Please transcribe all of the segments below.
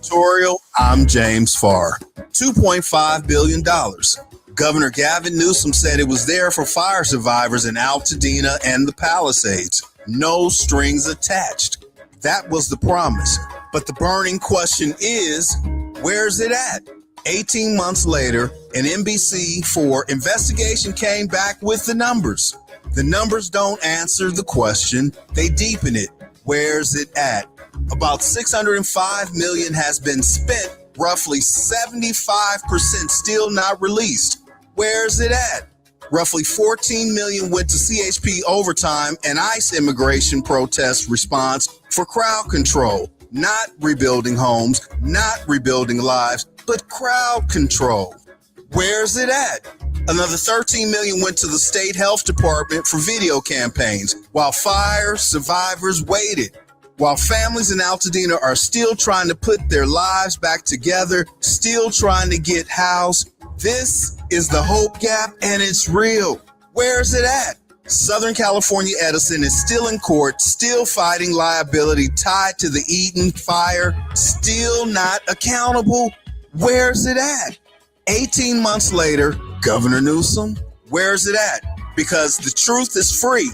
Editorial, I'm James Farr. $2.5 billion. Governor Gavin Newsom said it was there for fire survivors in Altadena and the Palisades. No strings attached. That was the promise. But the burning question is, where's it at? 18 months later, an NBC4 investigation came back with the numbers. The numbers don't answer the question, they deepen it. Where's it at? About $605 million has been spent, roughly 75% still not released. Where's it at? Roughly $14 million went to CHP overtime and ICE immigration protest response for crowd control. Not rebuilding homes, not rebuilding lives, but crowd control. Where's it at? Another $13 million went to the state health department for video campaigns while fire survivors waited. While families in Altadena are still trying to put their lives back together, still trying to get housed, this is the hope gap and it's real. Where's it at? Southern California Edison is still in court, still fighting liability tied to the Eaton fire, still not accountable. Where's it at? 18 months later, Governor Newsom, where's it at? Because the truth is free,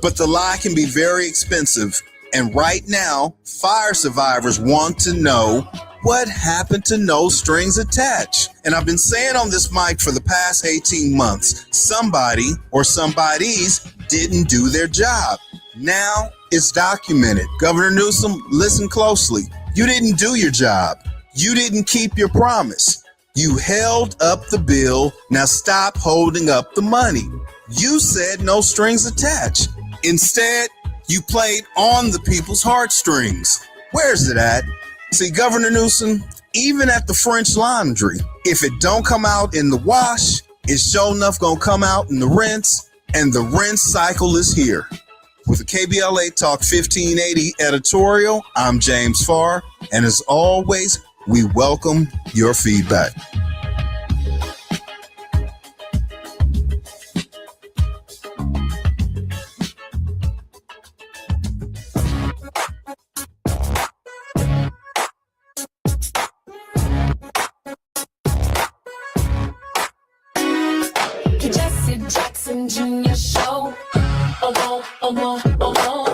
but the lie can be very expensive. And right now, fire survivors want to know what happened to no strings attached. And I've been saying on this mic for the past 18 months, somebody or somebodies didn't do their job. Now it's documented. Governor Newsom, listen closely. You didn't do your job. You didn't keep your promise. You held up the bill. Now stop holding up the money. You said no strings attached. Instead, you played on the people's heartstrings. Where's it at? See, Governor Newsom, even at the French Laundry, if it don't come out in the wash, it's sure enough gonna come out in the rinse, and the rinse cycle is here. With the KBLA Talk 1580 editorial, I'm James Farr, and as always, we welcome your feedback. Jackson Jr. Show.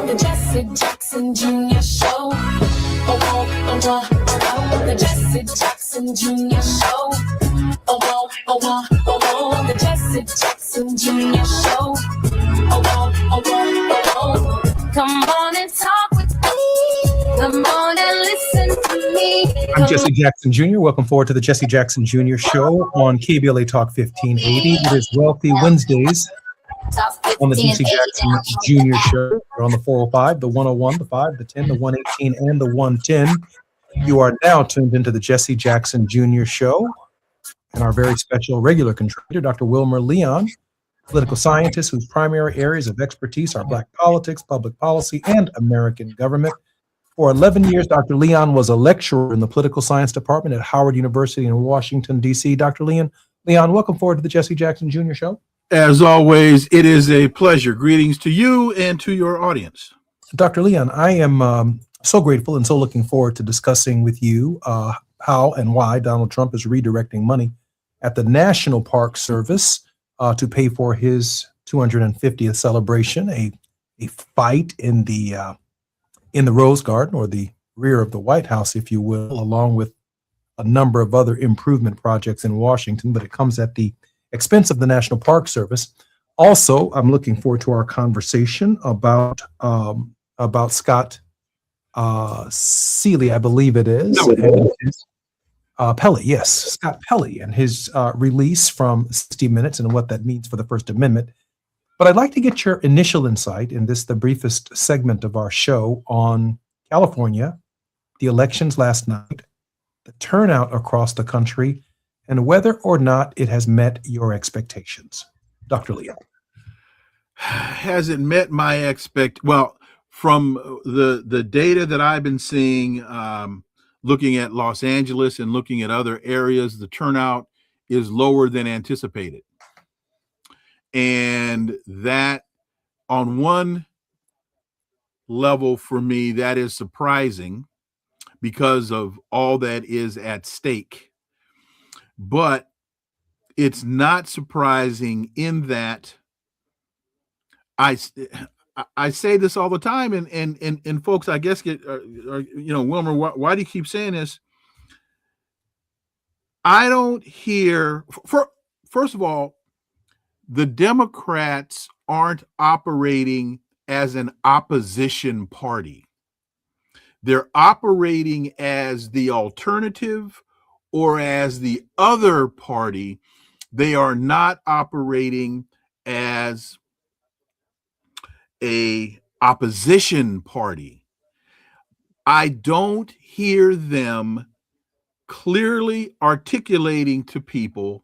The Jesse Jackson Jr. Show. The Jesse Jackson Jr. Show. The Jesse Jackson Jr. Show. Come on and talk with me. Come on and listen to me. I'm Jesse Jackson Jr. Welcome forward to the Jesse Jackson Jr. Show on KBLA Talk 1580. It is Wealthy Wednesdays on the Jesse Jackson Jr. Show. We're on the 405, the 101, the 5, the 10, the 118, and the 110. You are now tuned into the Jesse Jackson Jr. Show and our very special regular contributor, Dr. Wilmer Leon, political scientist whose primary areas of expertise are Black politics, public policy, and American government. For 11 years, Dr. Leon was a lecturer in the political science department at Howard University in Washington, D.C. Dr. Leon, welcome forward to the Jesse Jackson Jr. Show. As always, it is a pleasure. Greetings to you and to your audience. Dr. Leon, I am so grateful and so looking forward to discussing with you how and why Donald Trump is redirecting money at the National Park Service to pay for his 250th celebration, a fight in the Rose Garden, or the rear of the White House, if you will, along with a number of other improvement projects in Washington, but it comes at the expense of the National Park Service. Also, I'm looking forward to our conversation about Scott Seeley, I believe it is. Pelley, yes, Scott Pelley, and his release from 60 Minutes and what that means for the First Amendment. But I'd like to get your initial insight in this, the briefest segment of our show, on California, the elections last night, the turnout across the country, and whether or not it has met your expectations. Dr. Leon. Has it met my well, from the data that I've been seeing, looking at Los Angeles and looking at other areas, the turnout is lower than anticipated. And that, on one level, for me, that is surprising because of all that is at stake. But it's not surprising in that I say this all the time, and folks, I guess, Wilmer, why do you keep saying this? I don't hear, first of all, the Democrats aren't operating as an opposition party. They're operating as the alternative or as the other party. They are not operating as a opposition party. I don't hear them clearly articulating to people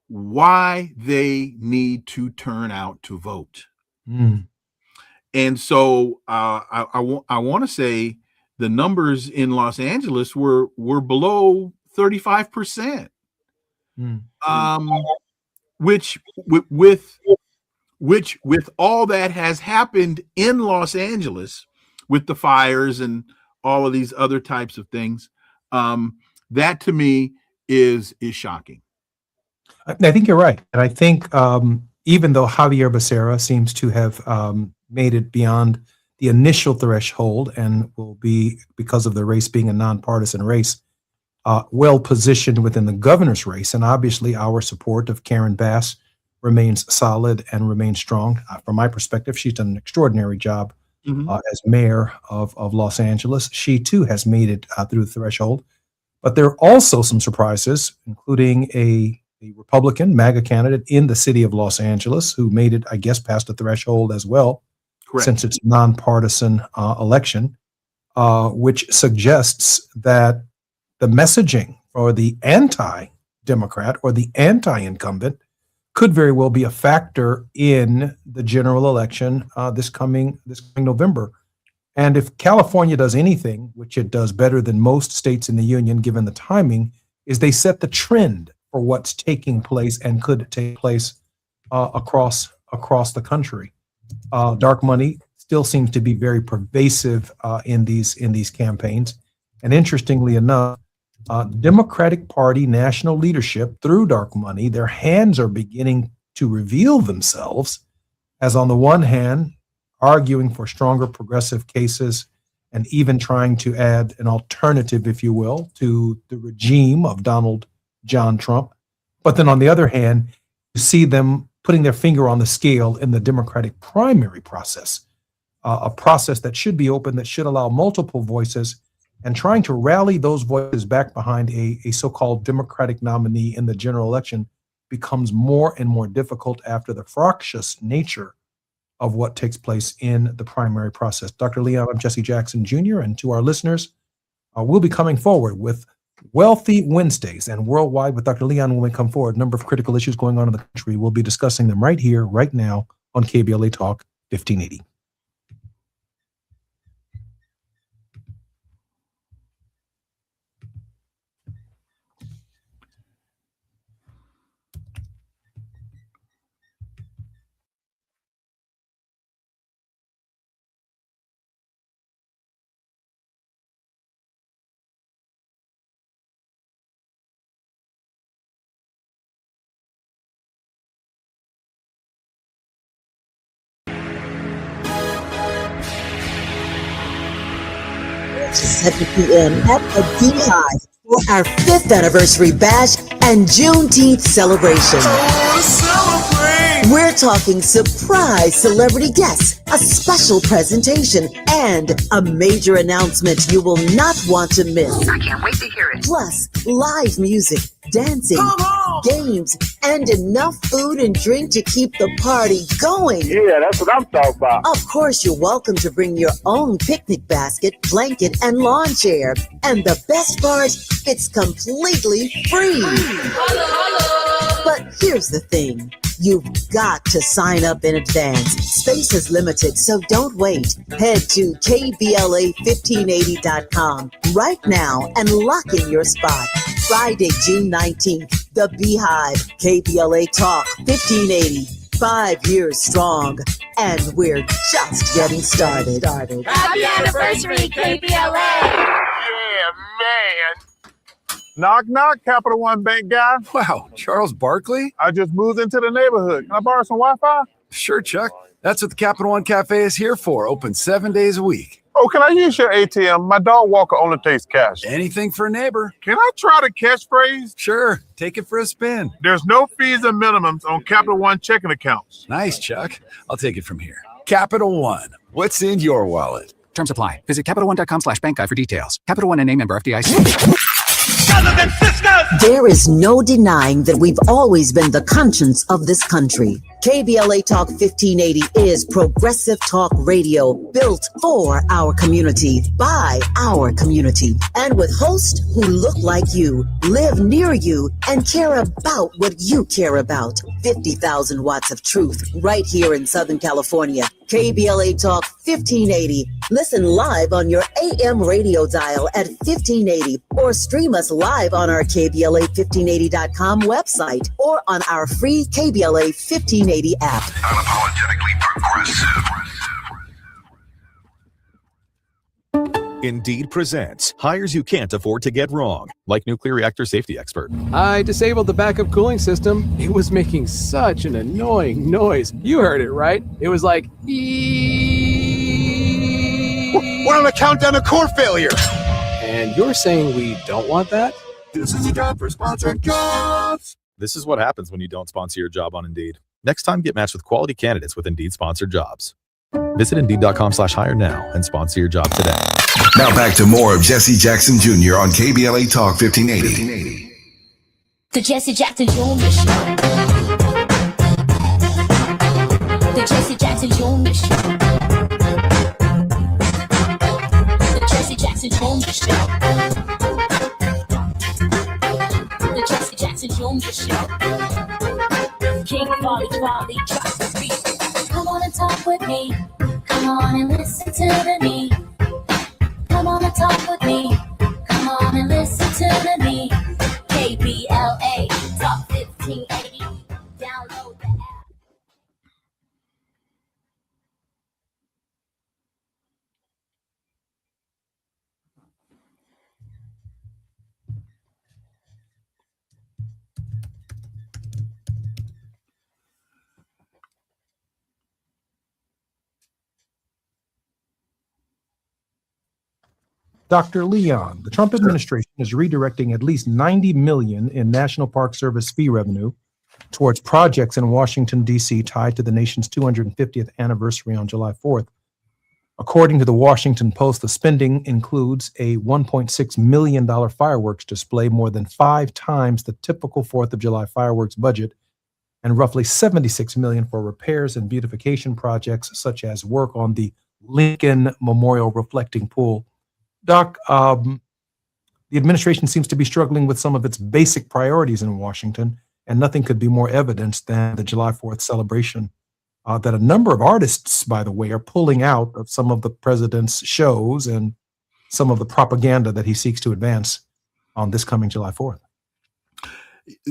why they need to turn out to vote. And so I want to say the numbers in Los Angeles were below 35%, which with all that has happened in Los Angeles, with the fires and all of these other types of things, that to me is shocking. I think you're right. And I think even though Javier Becerra seems to have made it beyond the initial threshold and will be, because of the race being a nonpartisan race, well positioned within the governor's race. And obviously our support of Karen Bass remains solid and remains strong. From my perspective, she's done an extraordinary job as mayor of Los Angeles. She too has made it through the threshold. But there are also some surprises, including a Republican MAGA candidate in the city of Los Angeles who made it, I guess, past the threshold as well. Correct. Since it's a nonpartisan election, which suggests that the messaging for the anti-Democrat or the anti-incumbent could very well be a factor in the general election this coming November. And if California does anything, which it does better than most states in the union, given the timing, is they set the trend for what's taking place and could take place across the country. Dark money still seems to be very pervasive in these campaigns. And interestingly enough, Democratic Party national leadership through dark money, their hands are beginning to reveal themselves as on the one hand, arguing for stronger progressive cases and even trying to add an alternative, if you will, to the regime of Donald John Trump. But then on the other hand, you see them putting their finger on the scale in the Democratic primary process, a process that should be open, that should allow multiple voices, and trying to rally those voices back behind a so-called Democratic nominee in the general election becomes more and more difficult after the fractious nature of what takes place in the primary process. Dr. Leon, I'm Jesse Jackson Jr., and to our listeners, we'll be coming forward with Wealthy Wednesdays and worldwide with Dr. Leon when we come forward. A number of critical issues going on in the country. We'll be discussing them right here, right now on KBLA Talk 1580. To 7 p.m. at the Beehive for our 5th anniversary bash and Juneteenth celebration. We're talking surprise celebrity guests, a special presentation, and a major announcement you will not want to miss. I can't wait to hear it. Plus, live music, dancing, games, and enough food and drink to keep the party going. Yeah, that's what I'm talking about. Of course, you're welcome to bring your own picnic basket, blanket, and lawn chair. And the best part, it's completely free. But here's the thing. You've got to sign up in advance. Space is limited, so don't wait. Head to KBLA1580.com right now and lock in your spot. Friday, June 19th, The Beehive, KBLA Talk 1580. 5 years strong, and we're just getting started. Happy anniversary, KBLA! Yeah, man. Knock, knock, Capital One Bank guy. Wow, Charles Barkley? I just moved into the neighborhood. Can I borrow some Wi-Fi? Sure, Chuck. That's what the Capital One Cafe is here for, open 7 days a week. Oh, can I use your ATM? My dog walker only takes cash. Anything for a neighbor. Can I try the catchphrase? Sure, take it for a spin. There's no fees and minimums on Capital One checking accounts. Nice, Chuck. I'll take it from here. Capital One, what's in your wallet? Terms apply. Visit CapitalOne.com/bankguide for details. Capital One and a member FDIC. There is no denying that we've always been the conscience of this country. KBLA Talk 1580 is progressive talk radio built for our community, by our community, and with hosts who look like you, live near you, and care about what you care about. 50,000 watts of truth right here in Southern California. KBLA Talk 1580. Listen live on your AM radio dial at 1580 or stream us live on our KBLA1580.com website or on our free KBLA 1580 app. Unapologetically progressive. Indeed presents hires you can't afford to get wrong, like nuclear reactor safety expert. I disabled the backup cooling system. It was making such an annoying noise. You heard it, right? It was like, We're on a countdown to core failure. And you're saying we don't want that? This is a job for sponsored jobs. This is what happens when you don't sponsor your job on Indeed. Next time, get matched with quality candidates with Indeed sponsored jobs. Visit Indeed.com/hire now and sponsor your job today. Now back to more of Jesse Jackson Jr. on KBLA Talk 1580. The Jesse Jackson Jr. Show. The Jesse Jackson Jr. Show. The Jesse Jackson Jr. Show. The Jesse Jackson Jr. Show. King Folly, drop the beat. Come on and talk with me. Come on and listen to the me. Come on and talk with me. Come on and listen to the me. KBLA Talk 1580. Download the app. Dr. Leon, the Trump administration is redirecting at least $90 million in National Park Service fee revenue towards projects in Washington, D.C. tied to the nation's 250th anniversary on July 4th. According to the Washington Post, the spending includes a $1.6 million fireworks display, more than 5 times the typical 4th of July fireworks budget, and roughly $76 million for repairs and beautification projects, such as work on the Lincoln Memorial Reflecting Pool. Doc, the administration seems to be struggling with some of its basic priorities in Washington, and nothing could be more evidence than the July 4th celebration. That a number of artists, by the way, are pulling out of some of the president's shows and some of the propaganda that he seeks to advance on this coming July 4th.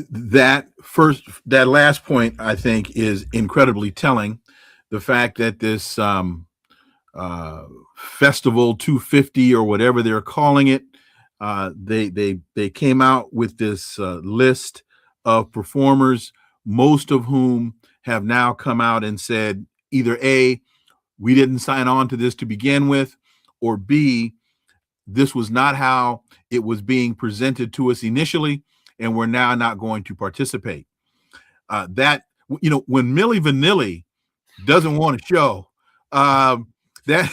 That last point, I think, is incredibly telling. The fact that this Festival 250 or whatever they're calling it, they came out with this list of performers, most of whom have now come out and said either A, we didn't sign on to this to begin with, or B, this was not how it was being presented to us initially, and we're now not going to participate. That, you know, when Milli Vanilli doesn't want to show, that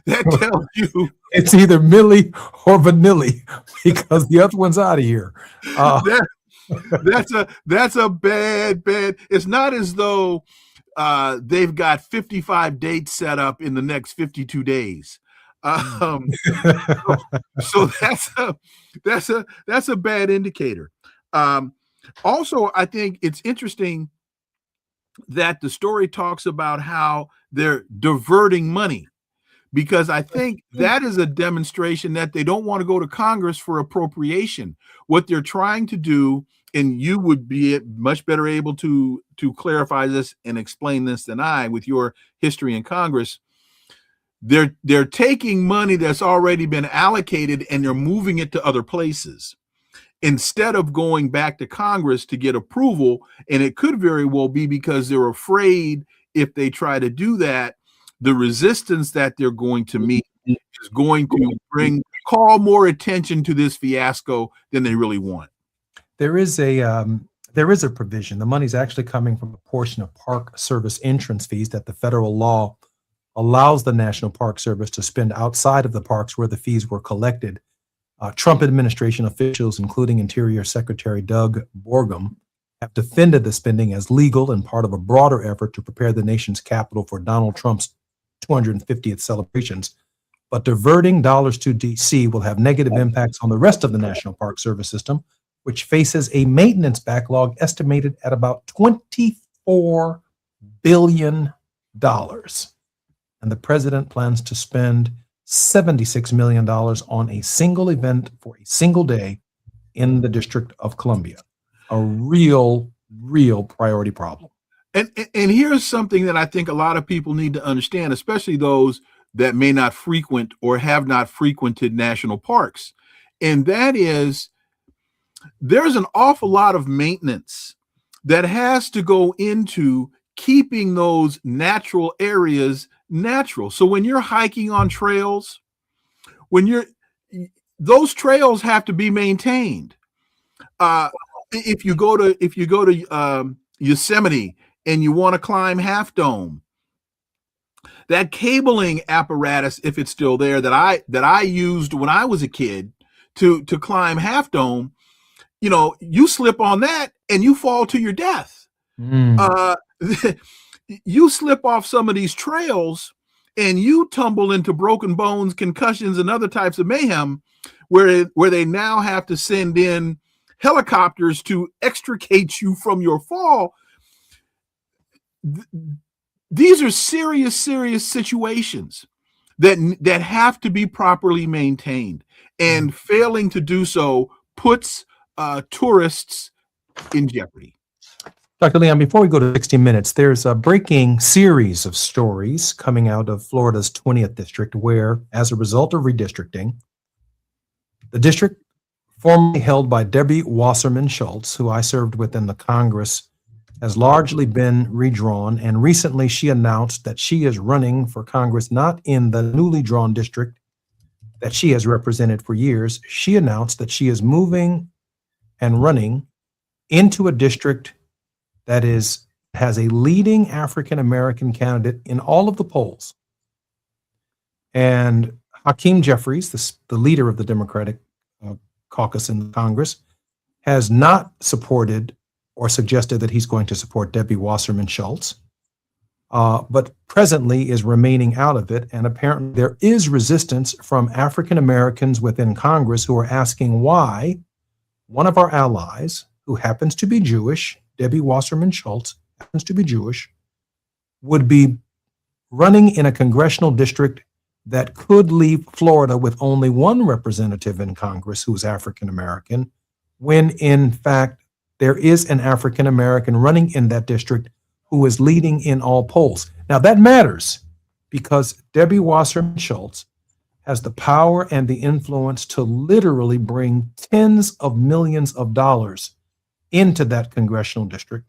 tells you it's either Millie or Vanilli, because the other one's out of here. That's a bad. It's not as though they've got 55 dates set up in the next 52 days. So that's a bad indicator. Also, I think it's interesting that the story talks about how they're diverting money, because I think that is a demonstration that they don't want to go to Congress for appropriation. What they're trying to do, and you would be much better able to clarify this and explain this than I, with your history in Congress, they're taking money that's already been allocated and they're moving it to other places instead of going back to Congress to get approval. And it could very well be because they're afraid if they try to do that, the resistance that they're going to meet is going to call more attention to this fiasco than they really want. There is a provision. The money's actually coming from a portion of Park Service entrance fees that the federal law allows the National Park Service to spend outside of the parks where the fees were collected. Trump administration officials, including Interior Secretary Doug Burgum, have defended the spending as legal and part of a broader effort to prepare the nation's capital for Donald Trump's 250th celebrations. But diverting dollars to D.C. will have negative impacts on the rest of the National Park Service system, which faces a maintenance backlog estimated at about $24 billion. And the president plans to spend $76 million on a single event for a single day in the District of Columbia. A real priority problem. And here's something that I think a lot of people need to understand, especially those that may not frequent or have not frequented national parks. And that is, there's an awful lot of maintenance that has to go into keeping those natural areas natural. So when you're hiking on trails, those trails have to be maintained. If you go to Yosemite and you want to climb Half Dome, that cabling apparatus, if it's still there, that I used when I was a kid to climb Half Dome, you know, you slip on that and you fall to your death. You slip off some of these trails and you tumble into broken bones, concussions, and other types of mayhem, where they now have to send in helicopters to extricate you from your fall. These are serious situations that have to be properly maintained, and failing to do so puts tourists in jeopardy. Dr. Leon, before we go to 60 Minutes, there's a breaking series of stories coming out of Florida's 20th district where, as a result of redistricting, the district formerly held by Debbie Wasserman Schultz, who I served with in the Congress, has largely been redrawn. And recently she announced that she is running for Congress not in the newly drawn district that she has represented for years, she announced that she is moving and running into a district that has a leading African American candidate in all of the polls. And Hakeem Jeffries, the leader of the Democratic caucus in Congress, has not supported or suggested that he's going to support Debbie Wasserman Schultz, but presently is remaining out of it. And apparently there is resistance from African Americans within Congress who are asking why one of our allies, who happens to be Jewish, Debbie Wasserman Schultz, happens to be Jewish, would be running in a congressional district that could leave Florida with only one representative in Congress who is African American, when in fact there is an African American running in that district who is leading in all polls. Now that matters because Debbie Wasserman Schultz has the power and the influence to literally bring tens of millions of dollars into that congressional district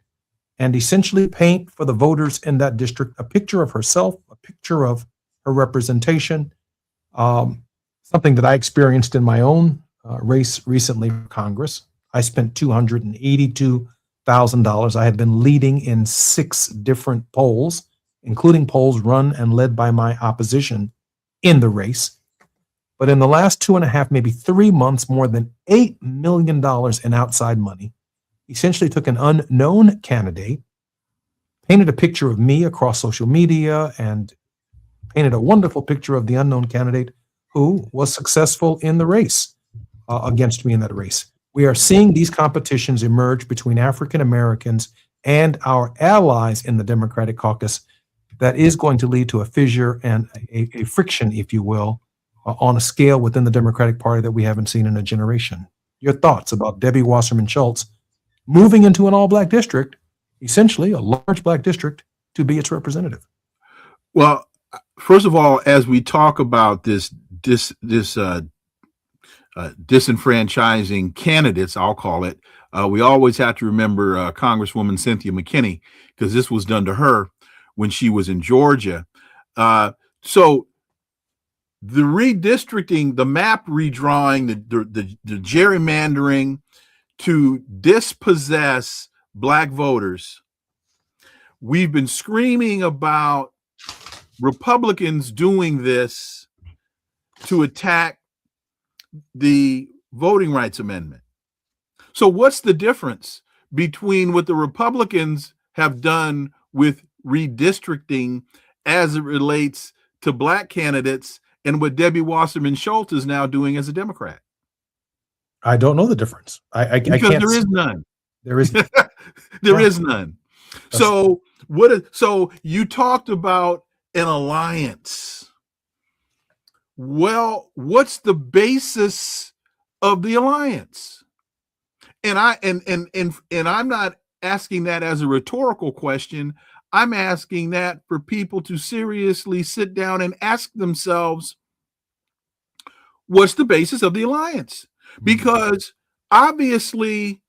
and essentially paint for the voters in that district a picture of herself, a picture of her representation, something that I experienced in my own race recently for Congress. I spent $282,000. I had been leading in 6 different polls, including polls run and led by my opposition in the race. But in the last 2.5, maybe 3 months, more than $8 million in outside money, essentially took an unknown candidate, painted a picture of me across social media, and painted a wonderful picture of the unknown candidate who was successful in the race against me in that race. We are seeing these competitions emerge between African Americans and our allies in the Democratic caucus that is going to lead to a fissure and a friction, if you will, on a scale within the Democratic Party that we haven't seen in a generation. Your thoughts about Debbie Wasserman Schultz moving into an all-black district, essentially a large black district, to be its representative? Well, first of all, as we talk about this disenfranchising candidates, I'll call it, we always have to remember Congresswoman Cynthia McKinney, because this was done to her when she was in Georgia. So the redistricting, the map redrawing, the gerrymandering to dispossess black voters, we've been screaming about Republicans doing this to attack the Voting Rights Amendment. So what's the difference between what the Republicans have done with redistricting as it relates to black candidates and what Debbie Wasserman Schultz is now doing as a Democrat? I don't know the difference. I because can't. There is none. There is. There is none. So so you talked about an alliance. Well, what's the basis of the alliance? And I'm not asking that as a rhetorical question. I'm asking that for people to seriously sit down and ask themselves, what's the basis of the alliance? Because obviously,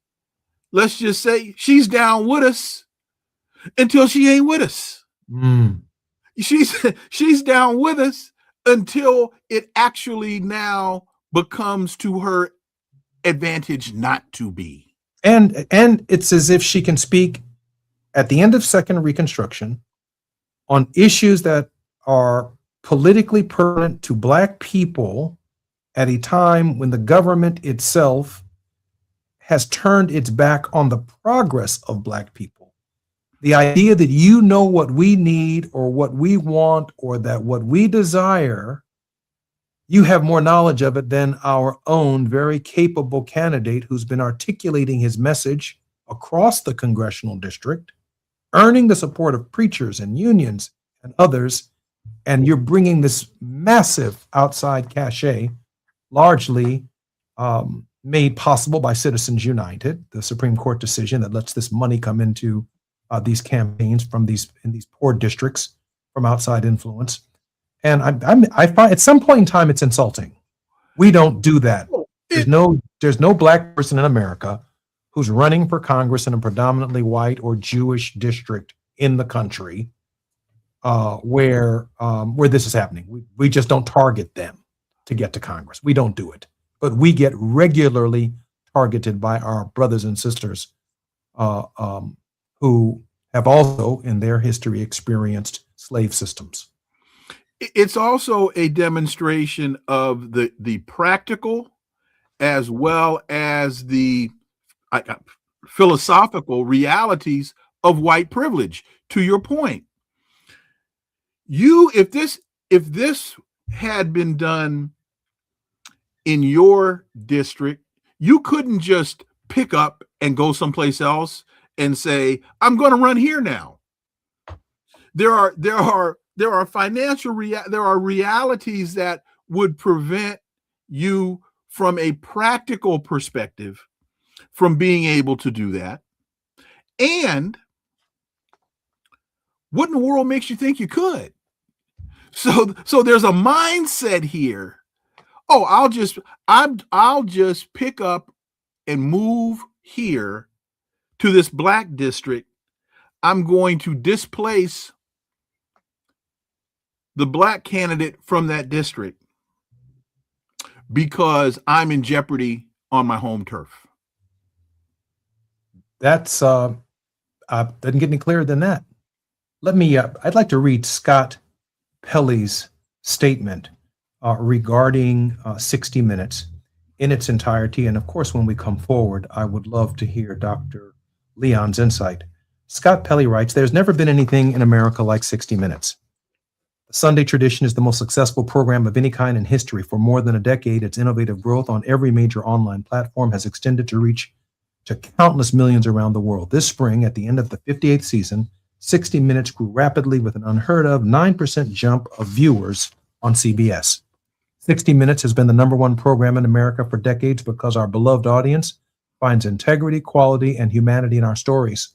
let's just say she's down with us until she ain't with us. She's down with us until it actually now becomes to her advantage not to be. And it's as if she can speak at the end of Second Reconstruction on issues that are politically pertinent to black people at a time when the government itself has turned its back on the progress of black people. The idea that you know what we need or what we want or that what we desire, you have more knowledge of it than our own very capable candidate who's been articulating his message across the congressional district, earning the support of preachers and unions and others, and you're bringing this massive outside cachet, largely made possible by Citizens United, the Supreme Court decision that lets this money come into these campaigns in these poor districts from outside influence. And I find at some point in time it's insulting. We don't do that. There's no black person in America who's running for Congress in a predominantly white or Jewish district in the country where this is happening. We just don't target them. to get to Congress. We don't do it, but we get regularly targeted by our brothers and sisters who have also in their history experienced slave systems. It's also a demonstration of the practical as well as the philosophical realities of white privilege. To your point, if this had been done in your district, you couldn't just pick up and go someplace else and say, I'm going to run here now. There are financial there are realities that would prevent you from a practical perspective from being able to do that. And what in the world makes you think you could? So there's a mindset here. Oh, I'll just pick up and move here to this black district. I'm going to displace the black candidate from that district because I'm in jeopardy on my home turf. That's doesn't get any clearer than that. I'd like to read Scott Pelley's statement regarding 60 Minutes in its entirety. And of course, when we come forward, I would love to hear Dr. Leon's insight. Scott Pelley writes, there's never been anything in America like 60 Minutes. The Sunday tradition is the most successful program of any kind in history. For more than a decade, its innovative growth on every major online platform has extended to reach to countless millions around the world. This spring, at the end of the 58th season, 60 Minutes grew rapidly with an unheard of 9% jump of viewers on CBS. 60 Minutes has been the #1 program in America for decades because our beloved audience finds integrity, quality, and humanity in our stories.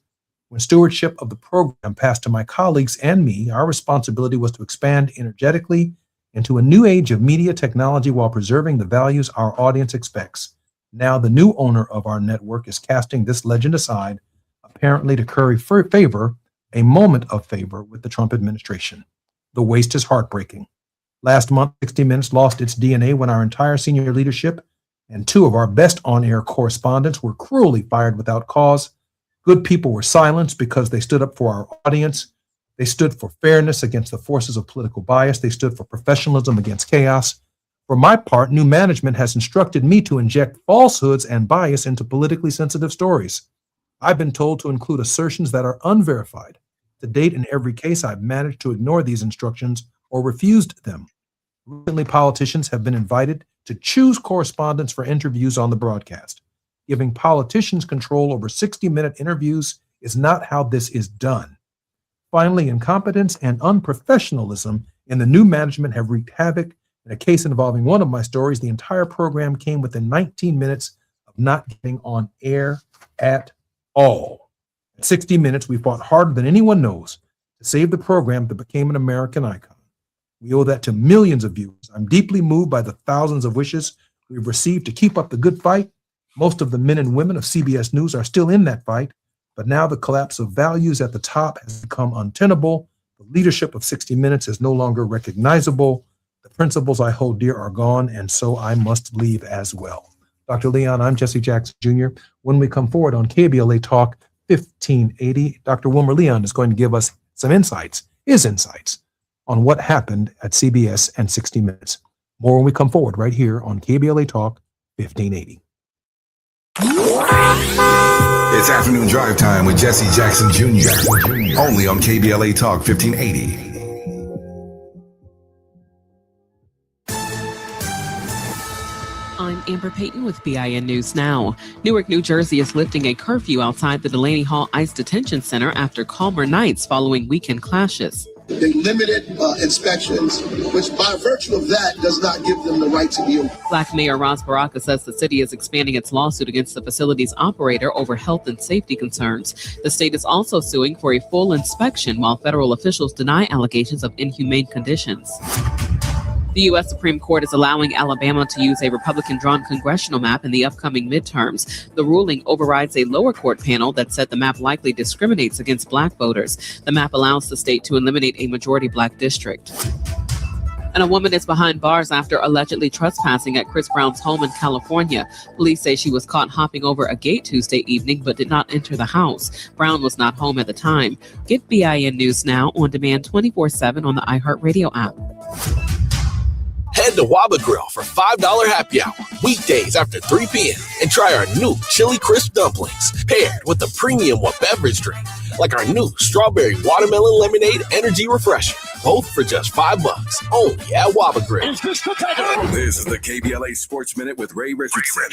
When stewardship of the program passed to my colleagues and me, our responsibility was to expand energetically into a new age of media technology while preserving the values our audience expects. Now the new owner of our network is casting this legend aside, apparently to curry favor, a moment of favor with the Trump administration. The waste is heartbreaking. Last month, 60 Minutes lost its DNA when our entire senior leadership and 2 of our best on-air correspondents were cruelly fired without cause. Good people were silenced because they stood up for our audience. They stood for fairness against the forces of political bias. They stood for professionalism against chaos. For my part, new management has instructed me to inject falsehoods and bias into politically sensitive stories. I've been told to include assertions that are unverified. To date, in every case, I've managed to ignore these instructions or refused them. Recently, politicians have been invited to choose correspondents for interviews on the broadcast. Giving politicians control over 60-minute interviews is not how this is done. Finally, incompetence and unprofessionalism in the new management have wreaked havoc. In a case involving one of my stories, the entire program came within 19 minutes of not getting on air at all. At 60 Minutes, we fought harder than anyone knows to save the program that became an American icon. We owe that to millions of viewers. I'm deeply moved by the thousands of wishes we've received to keep up the good fight. Most of the men and women of CBS News are still in that fight, but now the collapse of values at the top has become untenable. The leadership of 60 Minutes is no longer recognizable. The principles I hold dear are gone, and so I must leave as well. Dr. Leon, I'm Jesse Jackson Jr. When we come forward on KBLA Talk 1580, Dr. Wilmer Leon is going to give us some insights, his insights, on what happened at CBS and 60 Minutes. More when we come forward right here on KBLA Talk 1580. It's afternoon drive time with Jesse Jackson Jr. Only on KBLA Talk 1580. I'm Amber Payton with BIN News Now. Newark, New Jersey is lifting a curfew outside the Delaney Hall ICE Detention Center after calmer nights following weekend clashes. They limited inspections, which by virtue of that does not give them the right to be open. Black Mayor Ras Baraka says the city is expanding its lawsuit against the facility's operator over health and safety concerns. The state is also suing for a full inspection while federal officials deny allegations of inhumane conditions. The U.S. Supreme Court is allowing Alabama to use a Republican-drawn congressional map in the upcoming midterms. The ruling overrides a lower court panel that said the map likely discriminates against black voters. The map allows the state to eliminate a majority black district. And a woman is behind bars after allegedly trespassing at Chris Brown's home in California. Police say she was caught hopping over a gate Tuesday evening but did not enter the house. Brown was not home at the time. Get BIN News now on demand 24/7 on the iHeartRadio app. Head to Waba Grill for $5 happy hour weekdays after 3 p.m. and try our new Chili Crisp dumplings paired with a premium beverage drink like our new Strawberry Watermelon Lemonade Energy Refresher. Both for just $5 only at Waba Grill. This is the KBLA Sports Minute with Ray Richardson.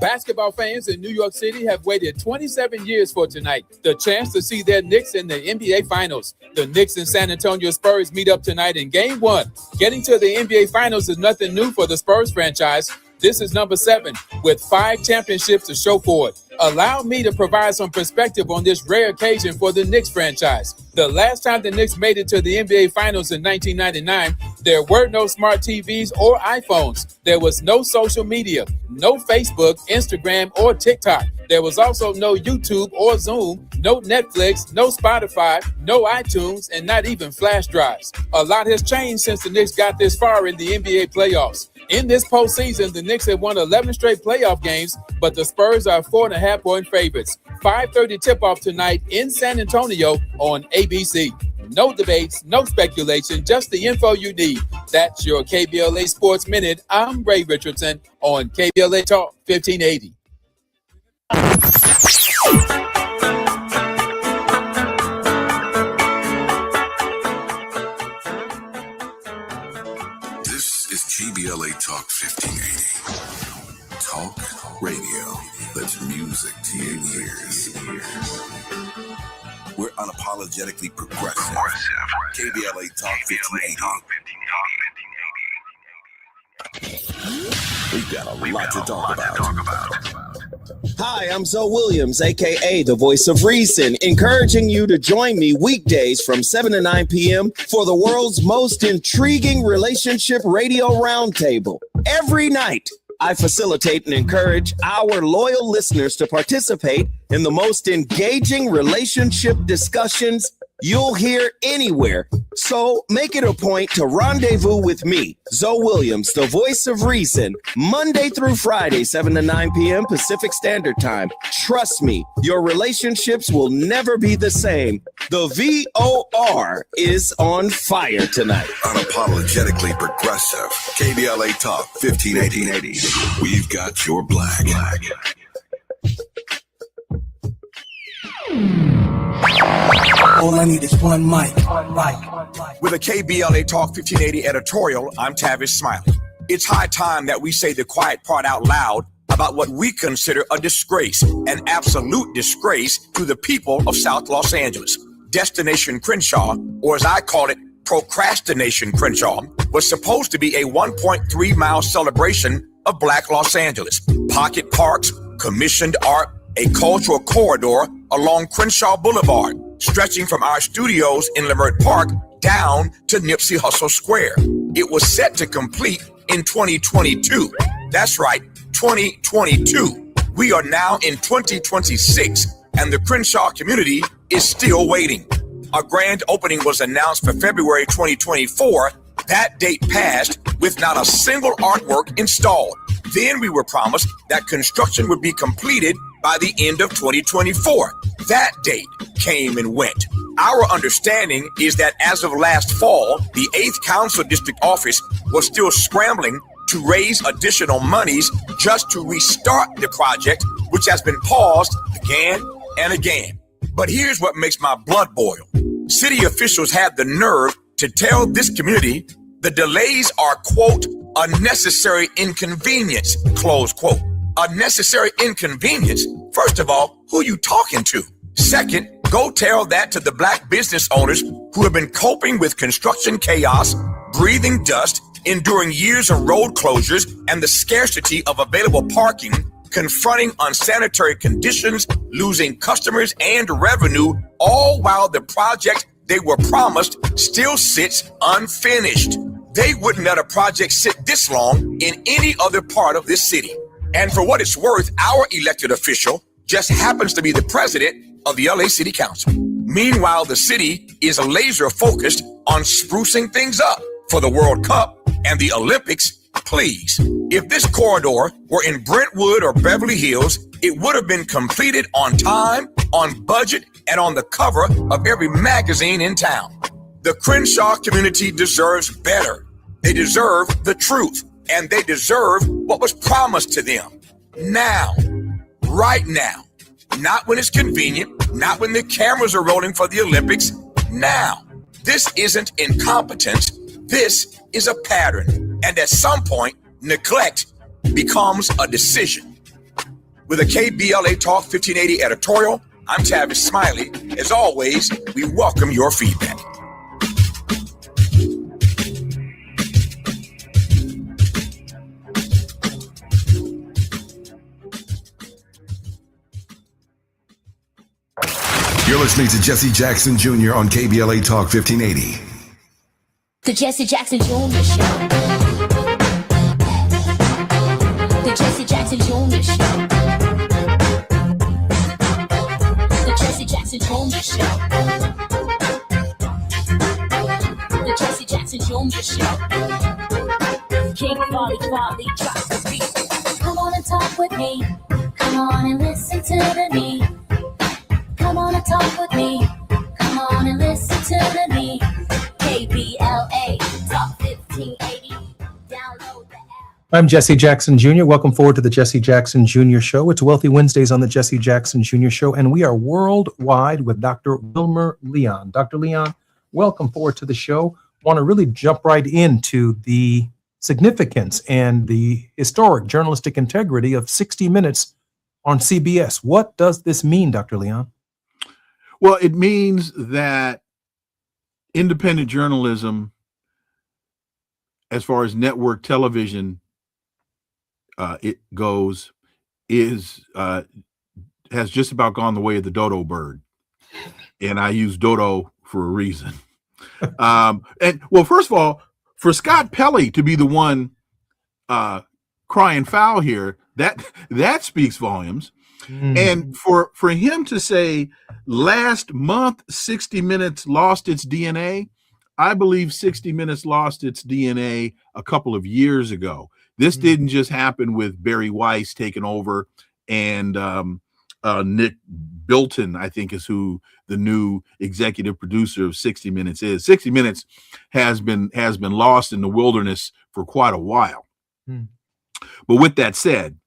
Basketball fans in New York City have waited 27 years for tonight, the chance to see their Knicks in the NBA Finals. The Knicks and San Antonio Spurs meet up tonight in Game 1. Getting to the NBA Finals is nothing new for the Spurs franchise. This is number 7 with 5 championships to show for it. Allow me to provide some perspective on this rare occasion for the Knicks franchise. The last time the Knicks made it to the NBA Finals in 1999, there were no smart TVs or iPhones. There was no social media, no Facebook, Instagram, or TikTok. There was also no YouTube or Zoom, no Netflix, no Spotify, no iTunes, and not even flash drives. A lot has changed since the Knicks got this far in the NBA playoffs. In this postseason, the Knicks have won 11 straight playoff games, but the Spurs are 4.5-point favorites. 5:30 tip-off tonight in San Antonio on ABC. No debates, no speculation, just the info you need. That's your KBLA Sports Minute. I'm Ray Richardson on KBLA Talk 1580. This is KBLA Talk 1580. Talk radio that's music to your ears. We're unapologetically progressive. KBLA Talk 1580. We've got a lot to talk about. Hi, I'm Zoe Williams, a.k.a. the voice of reason, encouraging you to join me weekdays from 7 to 9 p.m. for the world's most intriguing relationship radio roundtable. Every night, I facilitate and encourage our loyal listeners to participate in the most engaging relationship discussions you'll hear anywhere. So make it a point to rendezvous with me, Zoe Williams, the voice of reason, Monday through Friday, 7 to 9 p.m. Pacific Standard Time. Trust me, your relationships will never be the same. The VOR is on fire tonight. Unapologetically progressive. KBLA Talk 1580. We've got your black. All I need is one mic. With a KBLA Talk 1580 editorial, I'm Tavish Smiley. It's high time that we say the quiet part out loud about what we consider a disgrace, an absolute disgrace to the people of South Los Angeles. Destination Crenshaw, or as I call it, Procrastination Crenshaw, was supposed to be a 1.3-mile celebration of Black Los Angeles. Pocket parks, commissioned art, a cultural corridor along Crenshaw Boulevard, stretching from our studios in Leimert Park down to Nipsey Hussle Square. It was set to complete in 2022. That's right, 2022. We are now in 2026, and the Crenshaw community is still waiting. A grand opening was announced for February 2024. That date passed with not a single artwork installed. Then we were promised that construction would be completed by the end of 2024. That date came and went. Our understanding is that as of last fall, the 8th Council District Office was still scrambling to raise additional monies just to restart the project, which has been paused again and again. But here's what makes my blood boil. City officials had the nerve to tell this community the delays are, quote, a necessary inconvenience, close quote. A necessary inconvenience? First of all, who are you talking to? Second, go tell that to the Black business owners who have been coping with construction chaos, breathing dust, enduring years of road closures, and the scarcity of available parking, confronting unsanitary conditions, losing customers and revenue, all while the project they were promised still sits unfinished. They wouldn't let a project sit this long in any other part of this city. And for what it's worth, our elected official just happens to be the president of the LA City Council. Meanwhile, the city is laser focused on sprucing things up for the World Cup and the Olympics, please. If this corridor were in Brentwood or Beverly Hills, it would have been completed on time, on budget, and on the cover of every magazine in town. The Crenshaw community deserves better. They deserve the truth, and they deserve what was promised to them. Now, right now. Not when it's convenient, not when the cameras are rolling for the Olympics. Now, this isn't incompetence. This is a pattern. And at some point, neglect becomes a decision. With a KBLA Talk 1580 editorial, I'm Tavis Smiley. As always, we welcome your feedback. You're listening to Jesse Jackson Jr. on KBLA Talk 1580. The Jesse Jackson Jr. Show. The Jesse Jackson Jr. Show. The Jesse Jackson Jr. Show. The Jesse Jackson Jr. Show. King Quality drop the beat. Come on and talk with me. Come on and listen to the me. Come on and talk with me. Come on and listen to the me. KBLA Talk 1580. Download the app. I'm Jesse Jackson Jr. Welcome forward to the Jesse Jackson Jr. Show. It's Wealthy Wednesdays on the Jesse Jackson Jr. Show, and we are worldwide with Dr. Wilmer Leon. Dr. Leon, welcome forward to the show. Want to really jump right into the significance and the historic journalistic integrity of 60 Minutes on CBS. What does this mean, Dr. Leon? Well, it means that independent journalism, as far as network television it goes, has just about gone the way of the dodo bird, and I use dodo for a reason. And well, first of all, for Scott Pelley to be the one crying foul here, that speaks volumes. And for him to say last month 60 Minutes lost its DNA, I believe 60 Minutes lost its DNA a couple of years ago. This didn't just happen with Barry Weiss taking over and Nick Bilton, I think, is who the new executive producer of 60 Minutes is. 60 Minutes has been lost in the wilderness for quite a while. But with that said,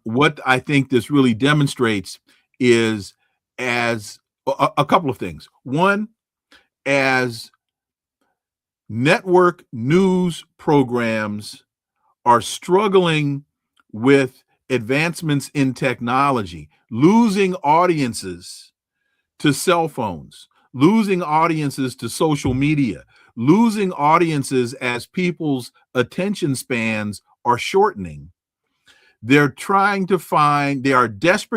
what I think this really demonstrates is as a couple of things. One, as network news programs are struggling with advancements in technology, losing audiences to cell phones, losing audiences to social media, losing audiences as people's attention spans are shortening. They are desperate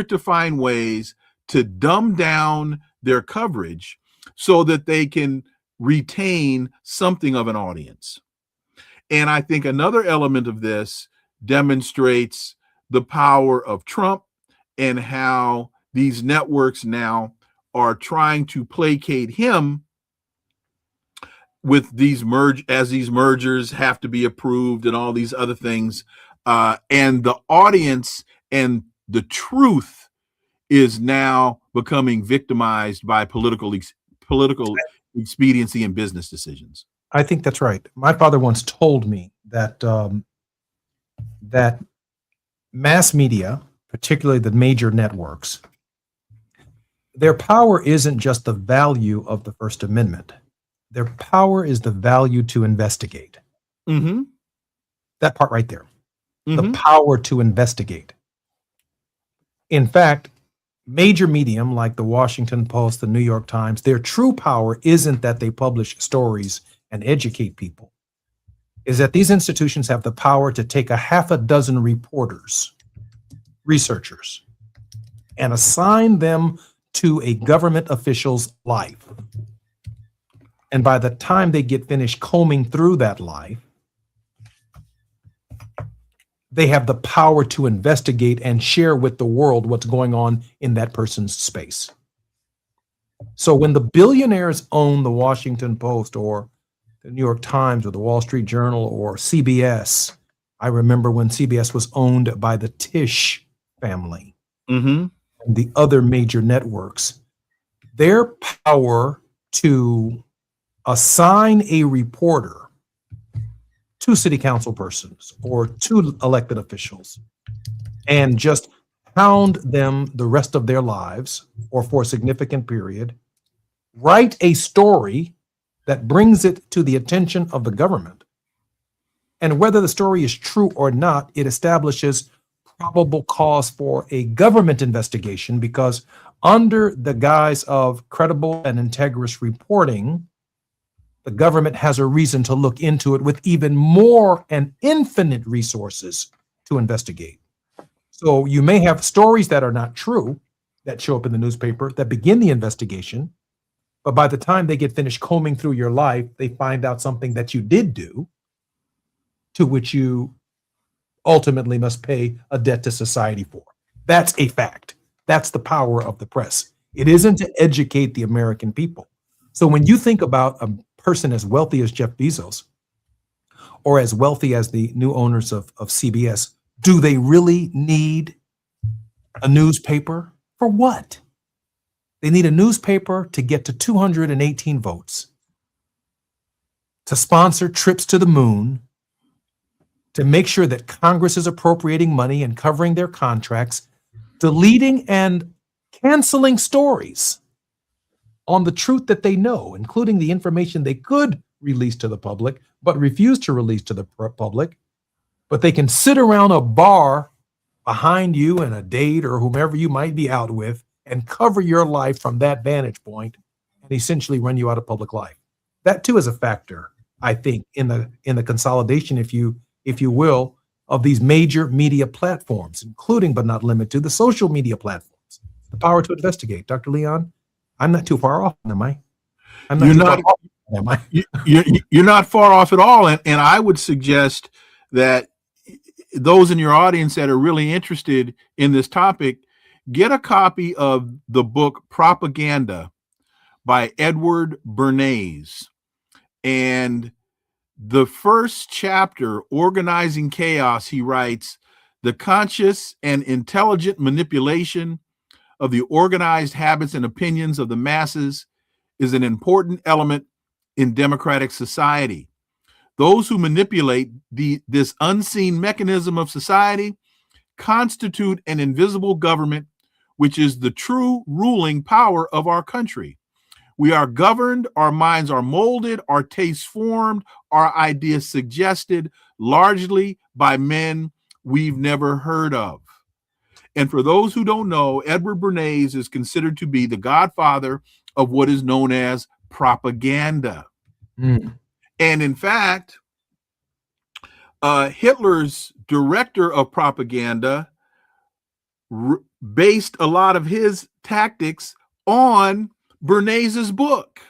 to find ways to dumb down their coverage so that they can retain something of an audience. And I think another element of this demonstrates the power of Trump and how these networks now are trying to placate him with these mergers have to be approved and all these other things. And the audience and the truth is now becoming victimized by political expediency and business decisions. I think that's right. My father once told me that that mass media, particularly the major networks, their power isn't just the value of the First Amendment. Their power is the value to investigate. That part right there. The power to investigate. In fact, major medium like the Washington Post, the New York Times, their true power isn't that they publish stories and educate people, is that these institutions have the power to take a half a dozen researchers, and assign them to a government official's life. And by the time they get finished combing through that life, they have the power to investigate and share with the world what's going on in that person's space. So when the billionaires own the Washington Post or the New York Times or the Wall Street Journal or CBS, I remember when CBS was owned by the Tisch family and the other major networks, their power to assign a reporter to city council persons or to elected officials and just hound them the rest of their lives or for a significant period, write a story that brings it to the attention of the government. And whether the story is true or not, it establishes probable cause for a government investigation, because under the guise of credible and integrous reporting, the government has a reason to look into it with even more and infinite resources to investigate. So you may have stories that are not true that show up in the newspaper that begin the investigation, but by the time they get finished combing through your life, they find out something that you did do, to which you ultimately must pay a debt to society for. That's a fact. That's the power of the press. It isn't to educate the American people. So when you think about a person as wealthy as Jeff Bezos, or as wealthy as the new owners of CBS, do they really need a newspaper? For what? They need a newspaper to get to 218 votes, to sponsor trips to the moon, to make sure that Congress is appropriating money and covering their contracts, deleting and canceling stories on the truth that they know, including the information they could release to the public, but refuse to release to the public. But they can sit around a bar behind you and a date or whomever you might be out with and cover your life from that vantage point and essentially run you out of public life. That too is a factor, I think, in the consolidation, if you will, of these major media platforms, including but not limited to the social media platforms. The power to investigate. Dr. Leon, I'm not too far off, am I? You're not far off at all. And I would suggest that those in your audience that are really interested in this topic, get a copy of the book Propaganda by Edward Bernays. And the first chapter, Organizing Chaos, he writes, the conscious and intelligent manipulation of the organized habits and opinions of the masses is an important element in democratic society. Those who manipulate this unseen mechanism of society constitute an invisible government, which is the true ruling power of our country. We are governed, our minds are molded, our tastes formed, our ideas suggested largely by men we've never heard of. And for those who don't know, Edward Bernays is considered to be the godfather of what is known as propaganda. And in fact, Hitler's director of propaganda based a lot of his tactics on Bernays's book.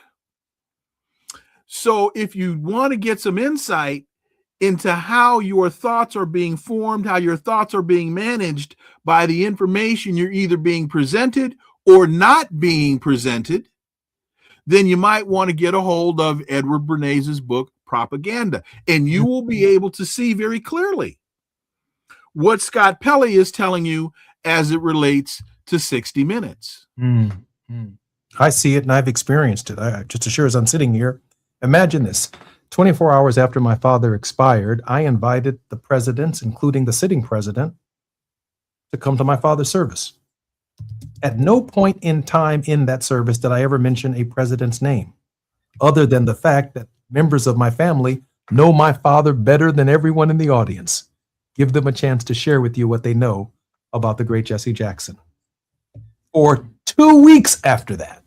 So if you want to get some insight into how your thoughts are being formed, how your thoughts are being managed by the information you're either being presented or not being presented, then you might want to get a hold of Edward Bernays's book, Propaganda, and you will be able to see very clearly what Scott Pelley is telling you as it relates to 60 Minutes. I see it and I've experienced it. Just as sure as I'm sitting here, imagine this. 24 hours after my father expired, I invited the presidents, including the sitting president, to come to my father's service. At no point in time in that service did I ever mention a president's name, other than the fact that members of my family know my father better than everyone in the audience. Give them a chance to share with you what they know about the great Jesse Jackson. For 2 weeks after that,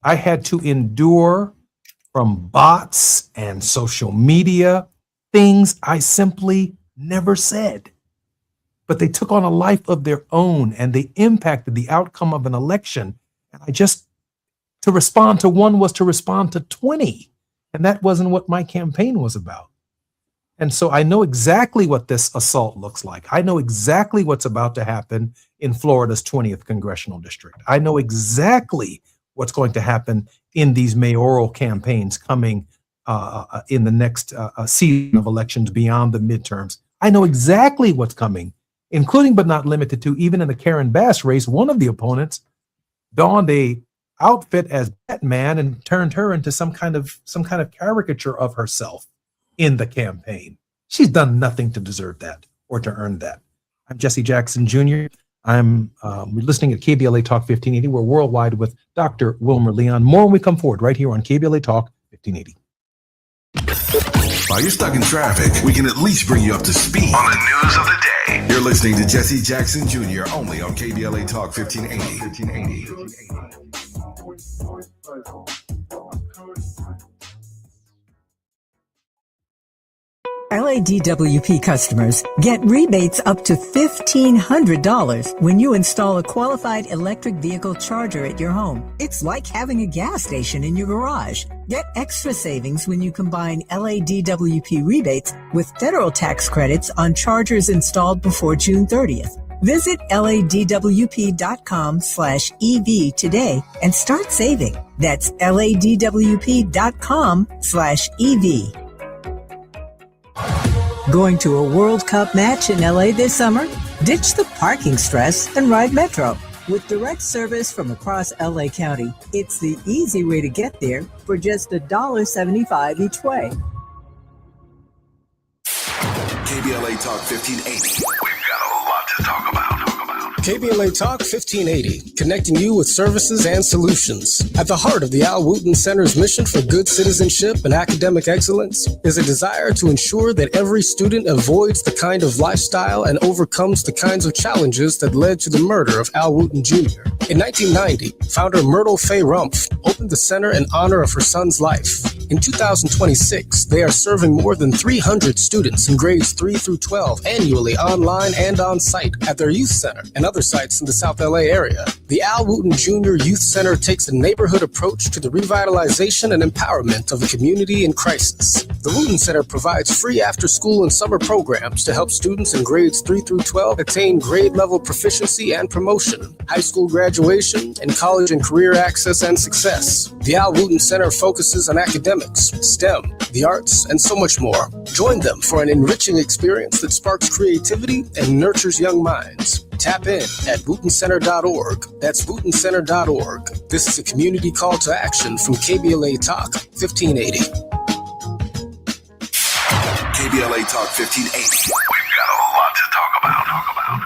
I had to endure from bots and social media things I simply never said. But they took on a life of their own and they impacted the outcome of an election. And to respond to one was to respond to 20. And that wasn't what my campaign was about. And so I know exactly what this assault looks like. I know exactly what's about to happen in Florida's 20th congressional district. I know exactly what's going to happen in these mayoral campaigns coming in the next season of elections beyond the midterms. I know exactly what's coming, including but not limited to, even in the Karen Bass race, one of the opponents donned a outfit as Batman and turned her into some kind of caricature of herself in the campaign. She's done nothing to deserve that or to earn that. I'm Jesse Jackson Jr. I'm listening at KBLA Talk 1580. We're worldwide with Dr. Wilmer Leon. More when we come forward right here on KBLA Talk 1580. While you're stuck in traffic, we can at least bring you up to speed on the news of the day. You're listening to Jesse Jackson Jr. only on KBLA Talk 1580. LADWP customers get rebates up to $1,500 when you install a qualified electric vehicle charger at your home. It's like having a gas station in your garage. Get extra savings when you combine LADWP rebates with federal tax credits on chargers installed before June 30th. Visit ladwp.com/EV today and start saving. That's ladwp.com/EV. Going to a World Cup match in LA this summer? Ditch the parking stress and ride Metro. With direct service from across LA County, it's the easy way to get there for just $1.75 each way. KBLA Talk 1580. We've got a lot to talk about. KBLA Talk 1580, connecting you with services and solutions. At the heart of the Al Wooten Center's mission for good citizenship and academic excellence is a desire to ensure that every student avoids the kind of lifestyle and overcomes the kinds of challenges that led to the murder of Al Wooten Jr. In 1990, founder Myrtle Fay Rumpf opened the center in honor of her son's life. In 2026, they are serving more than 300 students in grades 3 through 12 annually online and on site at their youth center and other sites in the South LA area. The Al Wooten Jr. Youth Center takes a neighborhood approach to the revitalization and empowerment of a community in crisis. The Wooten Center provides free after-school and summer programs to help students in grades 3 through 12 attain grade-level proficiency and promotion, high school graduation, and college and career access and success. The Al Wooten Center focuses on academics, STEM, the arts, and so much more. Join them for an enriching experience that sparks creativity and nurtures young minds. Tap in at WootenCenter.org. That's WootenCenter.org. This is a community call to action from KBLA Talk 1580. KBLA Talk 1580. We've got a lot to talk about.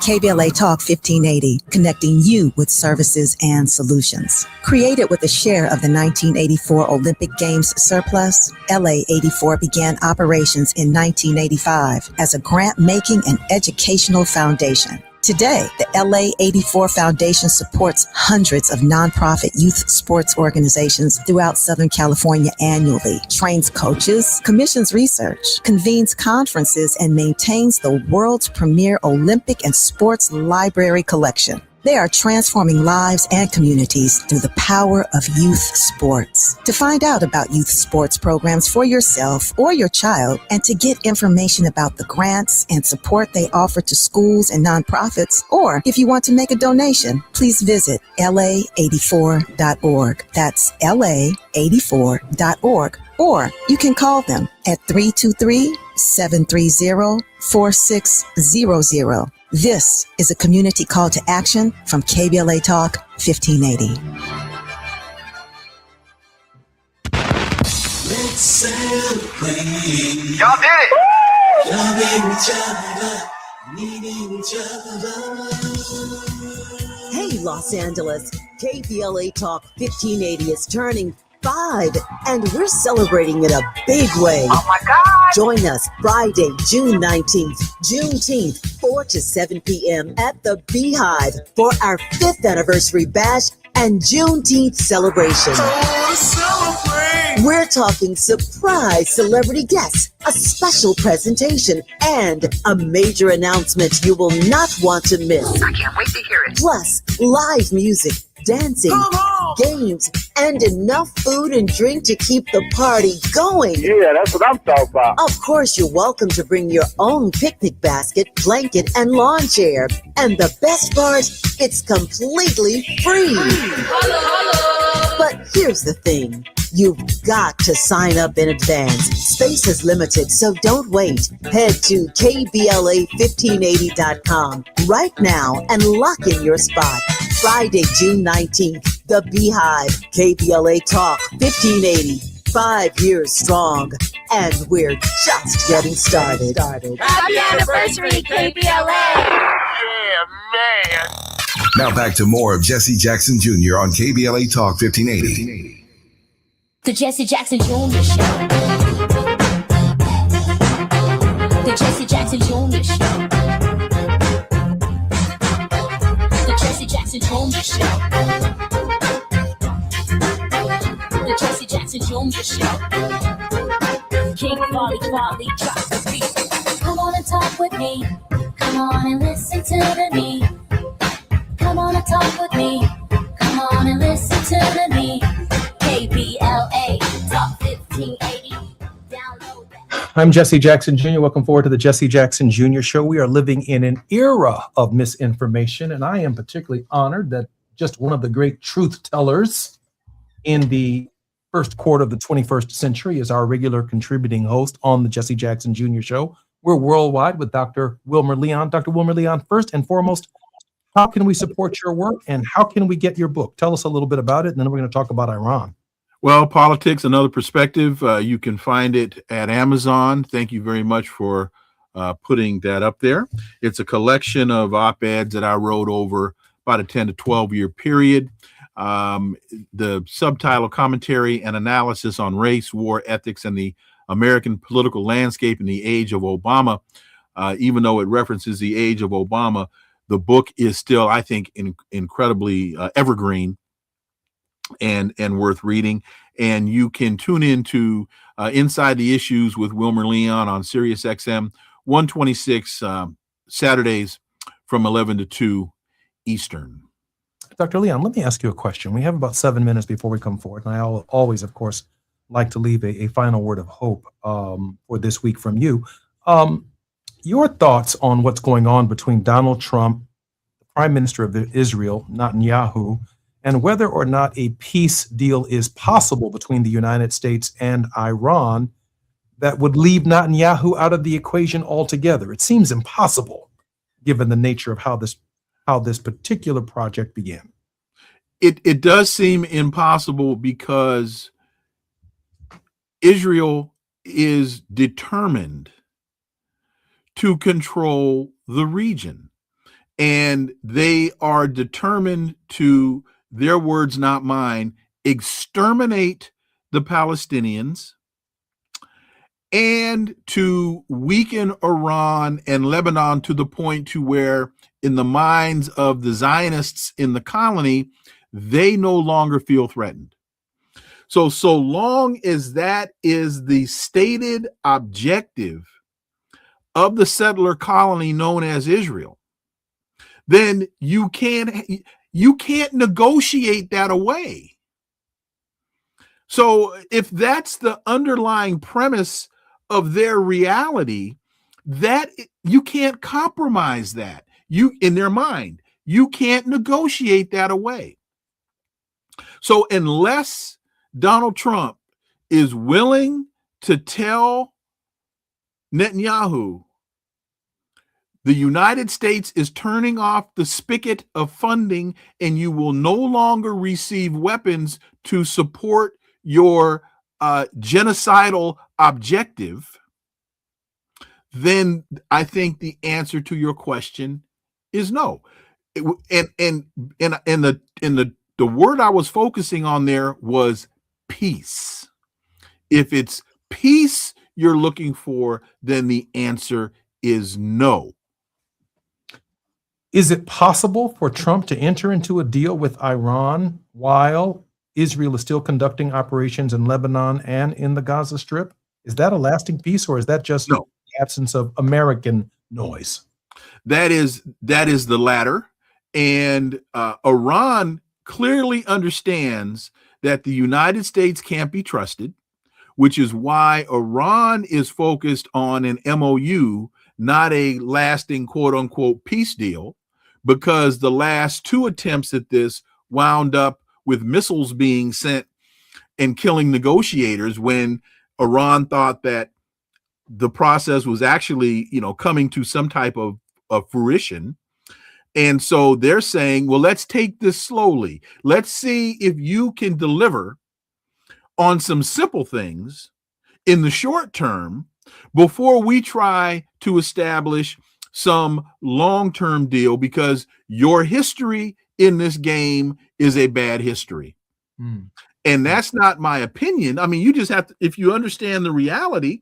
KBLA Talk 1580, connecting you with services and solutions. Created with a share of the 1984 Olympic Games surplus, LA 84 began operations in 1985 as a grant-making and educational foundation. Today, the LA 84 Foundation supports hundreds of nonprofit youth sports organizations throughout Southern California annually, trains coaches, commissions research, convenes conferences, and maintains the world's premier Olympic and sports library collection. They are transforming lives and communities through the power of youth sports. To find out about youth sports programs for yourself or your child, and to get information about the grants and support they offer to schools and nonprofits, or if you want to make a donation, please visit la84.org. That's la84.org. Or you can call them at 323-730-4600. This is a community call to action from KBLA Talk 1580. Let's celebrate. Y'all did it! Loving each other, needing each other. Hey, Los Angeles, KBLA Talk 1580 is turning 5, and we're celebrating in a big way. Oh my God! Join us Friday, June 19th, Juneteenth, 4 to 7 p.m. at the Beehive for our 5th anniversary bash and Juneteenth celebration. We're talking surprise celebrity guests, a special presentation, and a major announcement you will not want to miss. I can't wait to hear it. Plus, live music, dancing, games, and enough food and drink to keep the party going. Yeah, that's what I'm talking about. Of course, you're welcome to bring your own picnic basket, blanket, and lawn chair. And the best part, it's completely free. But Here's the thing. You've got to sign up in advance. Space is limited, so don't wait. Head to KBLA1580.com right now and lock in your spot. Friday, June 19th, The Beehive, KBLA Talk 1580. 5 years strong, and we're just getting started. Happy anniversary, KBLA! Yeah, man. Now back to more of Jesse Jackson Jr. on KBLA Talk 1580. The Jesse Jackson Jr. Show. The Jesse Jackson Jr. Show. The Jesse Jackson Jr. Show. The Jesse Jackson Jr. Show. King Volley, drop the beat. Come on and talk with me. Come on and listen to me. Come on and talk with me. Come on and listen to me. KBLA Talk 1580. Download that. I'm Jesse Jackson Jr. Welcome forward to the Jesse Jackson Jr. Show. We are living in an era of misinformation, and I am particularly honored that just one of the great truth tellers in the first quarter of the 21st century is our regular contributing host on the Jesse Jackson Jr. Show. We're worldwide with Dr. Wilmer Leon. Dr. Wilmer Leon, first and foremost, how can we support your work and how can we get your book? Tell us a little bit about it, and then we're going to talk about Iran. Well, Politics, Another Perspective. You can find it at Amazon. Thank you very much for putting that up there. It's a collection of op-eds that I wrote over about a 10 to 12 year period. The subtitle, Commentary and Analysis on Race, War, Ethics, and the American Political Landscape in the Age of Obama. Even though it references the age of Obama, the book is still, I think, incredibly evergreen and worth reading. And you can tune into Inside the Issues with Wilmer Leon on Sirius XM 126 Saturdays from 11 to 2 Eastern. Dr. Leon, let me ask you a question. We have about 7 minutes before we come forward, and I always, of course, like to leave a final word of hope for this week from you. Your thoughts on what's going on between Donald Trump, the Prime Minister of Israel, Netanyahu, and whether or not a peace deal is possible between the United States and Iran that would leave Netanyahu out of the equation altogether. It seems impossible, given the nature of how this particular project began. It does seem impossible because Israel is determined to control the region, and they are determined to, their words not mine, exterminate the Palestinians and to weaken Iran and Lebanon to the point to where, in the minds of the Zionists in the colony, they no longer feel threatened. So long as that is the stated objective of the settler colony known as Israel, then you can't negotiate that away. So if that's the underlying premise of their reality, that you can't compromise that. You, in their mind, you can't negotiate that away. So unless Donald Trump is willing to tell Netanyahu the United States is turning off the spigot of funding and you will no longer receive weapons to support your genocidal objective, then I think the answer to your question is no. And the word I was focusing on there was peace. If it's peace you're looking for, then the answer is no. Is it possible for Trump to enter into a deal with Iran while Israel is still conducting operations in Lebanon and in the Gaza Strip? Is that a lasting peace, or is that just the absence of American noise? That is the latter. And Iran clearly understands that the United States can't be trusted, which is why Iran is focused on an MOU, not a lasting quote unquote peace deal, because the last two attempts at this wound up with missiles being sent and killing negotiators when Iran thought that the process was actually, coming to some type of fruition. And so they're saying, well, let's take this slowly. Let's see if you can deliver on some simple things in the short term before we try to establish some long-term deal, because your history in this game is a bad history. And that's not my opinion. I mean, you just have to, if you understand the reality,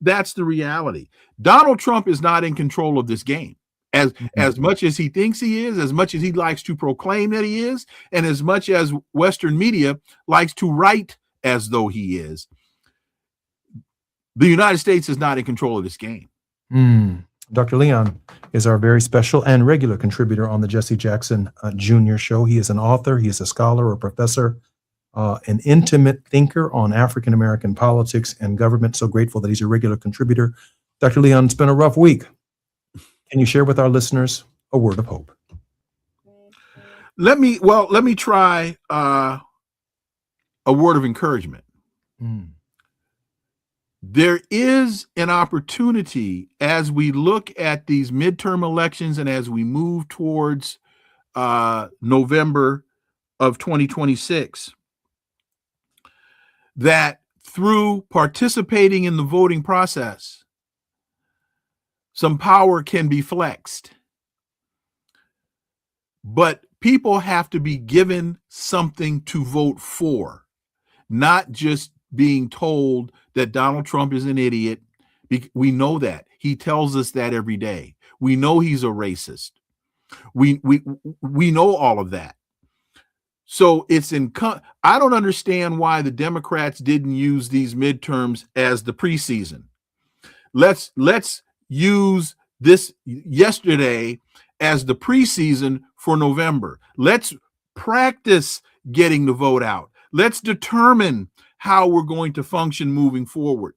that's the reality. Donald Trump is not in control of this game. As much as he thinks he is, as much as he likes to proclaim that he is, and as much as Western media likes to write as though he is, the United States is not in control of this game. Dr. Leon is our very special and regular contributor on the Jesse Jackson Jr. Show. He is an author, he is a scholar, a professor, an intimate thinker on African-American politics and government. So grateful that he's a regular contributor. Dr. Leon, it's been a rough week. Can you share with our listeners a word of hope? Let me try a word of encouragement. There is an opportunity as we look at these midterm elections and as we move towards November of 2026, that through participating in the voting process, some power can be flexed. But people have to be given something to vote for, not just being told that Donald Trump is an idiot. We know that. He tells us that every day. We know he's a racist. We know all of that. So I don't understand why the Democrats didn't use these midterms as the preseason. Let's use this yesterday as the preseason for November. Let's practice getting the vote out. Let's determine how we're going to function moving forward,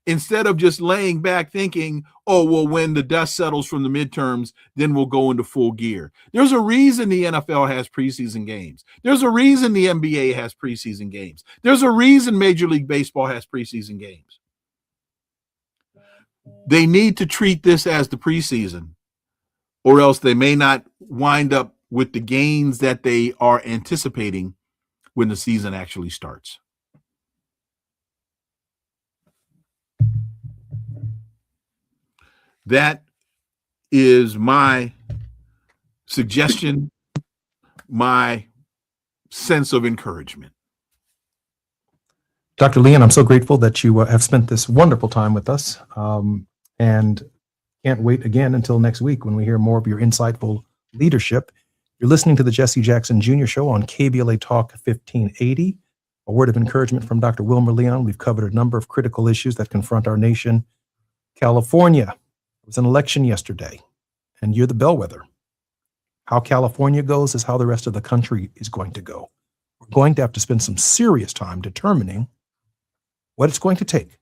instead of just laying back thinking, oh, well, when the dust settles from the midterms, then we'll go into full gear. There's a reason the NFL has preseason games. There's a reason the NBA has preseason games. There's a reason Major League Baseball has preseason games. They need to treat this as the preseason, or else they may not wind up with the gains that they are anticipating when the season actually starts. That is my suggestion, my sense of encouragement. Dr. Leon, I'm so grateful that you have spent this wonderful time with us, and can't wait again until next week when we hear more of your insightful leadership. You're listening to the Jesse Jackson Jr. Show on KBLA Talk 1580. A word of encouragement from Dr. Wilmer Leon. We've covered a number of critical issues that confront our nation. California, it was an election yesterday, and you're the bellwether. How California goes is how the rest of the country is going to go. We're going to have to spend some serious time determining what it's going to take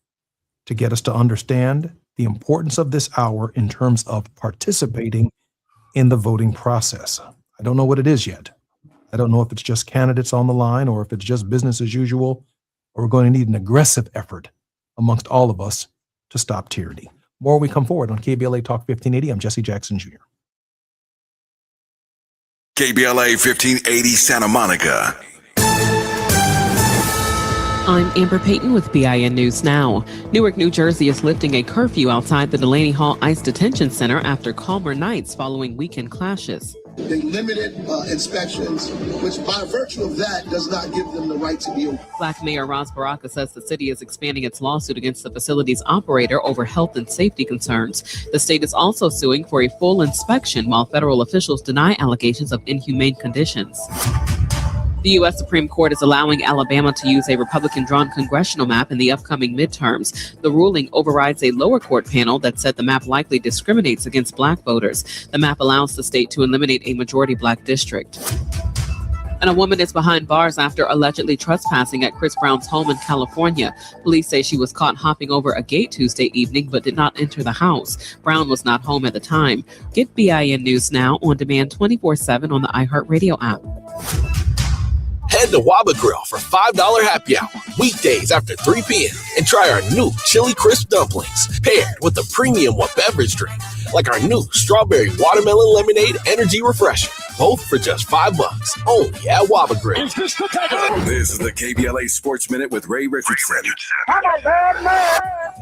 to get us to understand the importance of this hour in terms of participating in the voting process. I don't know what it is yet. I don't know if it's just candidates on the line or if it's just business as usual, or we're going to need an aggressive effort amongst all of us to stop tyranny. More when we come forward on KBLA Talk 1580. I'm Jesse Jackson Jr. KBLA 1580 Santa Monica. I'm Amber Payton with BIN News Now. Newark, New Jersey is lifting a curfew outside the Delaney Hall ICE Detention Center after calmer nights following weekend clashes. They limited inspections, which by virtue of that does not give them the right to be open. Black Mayor Ras Baraka says the city is expanding its lawsuit against the facility's operator over health and safety concerns. The state is also suing for a full inspection while federal officials deny allegations of inhumane conditions. The U.S. Supreme Court is allowing Alabama to use a Republican-drawn congressional map in the upcoming midterms. The ruling overrides a lower court panel that said the map likely discriminates against black voters. The map allows the state to eliminate a majority black district. And a woman is behind bars after allegedly trespassing at Chris Brown's home in California. Police say she was caught hopping over a gate Tuesday evening but did not enter the house. Brown was not home at the time. Get BIN News Now on demand 24/7 on the iHeartRadio app. Head to Waba Grill for $5 happy hour weekdays after 3 p.m. and try our new Chili Crisp dumplings paired with a premium beverage drink like our new Strawberry Watermelon Lemonade Energy Refresher. Both for just $5 only at Waba Grill. This is the KBLA Sports Minute with Ray Richardson.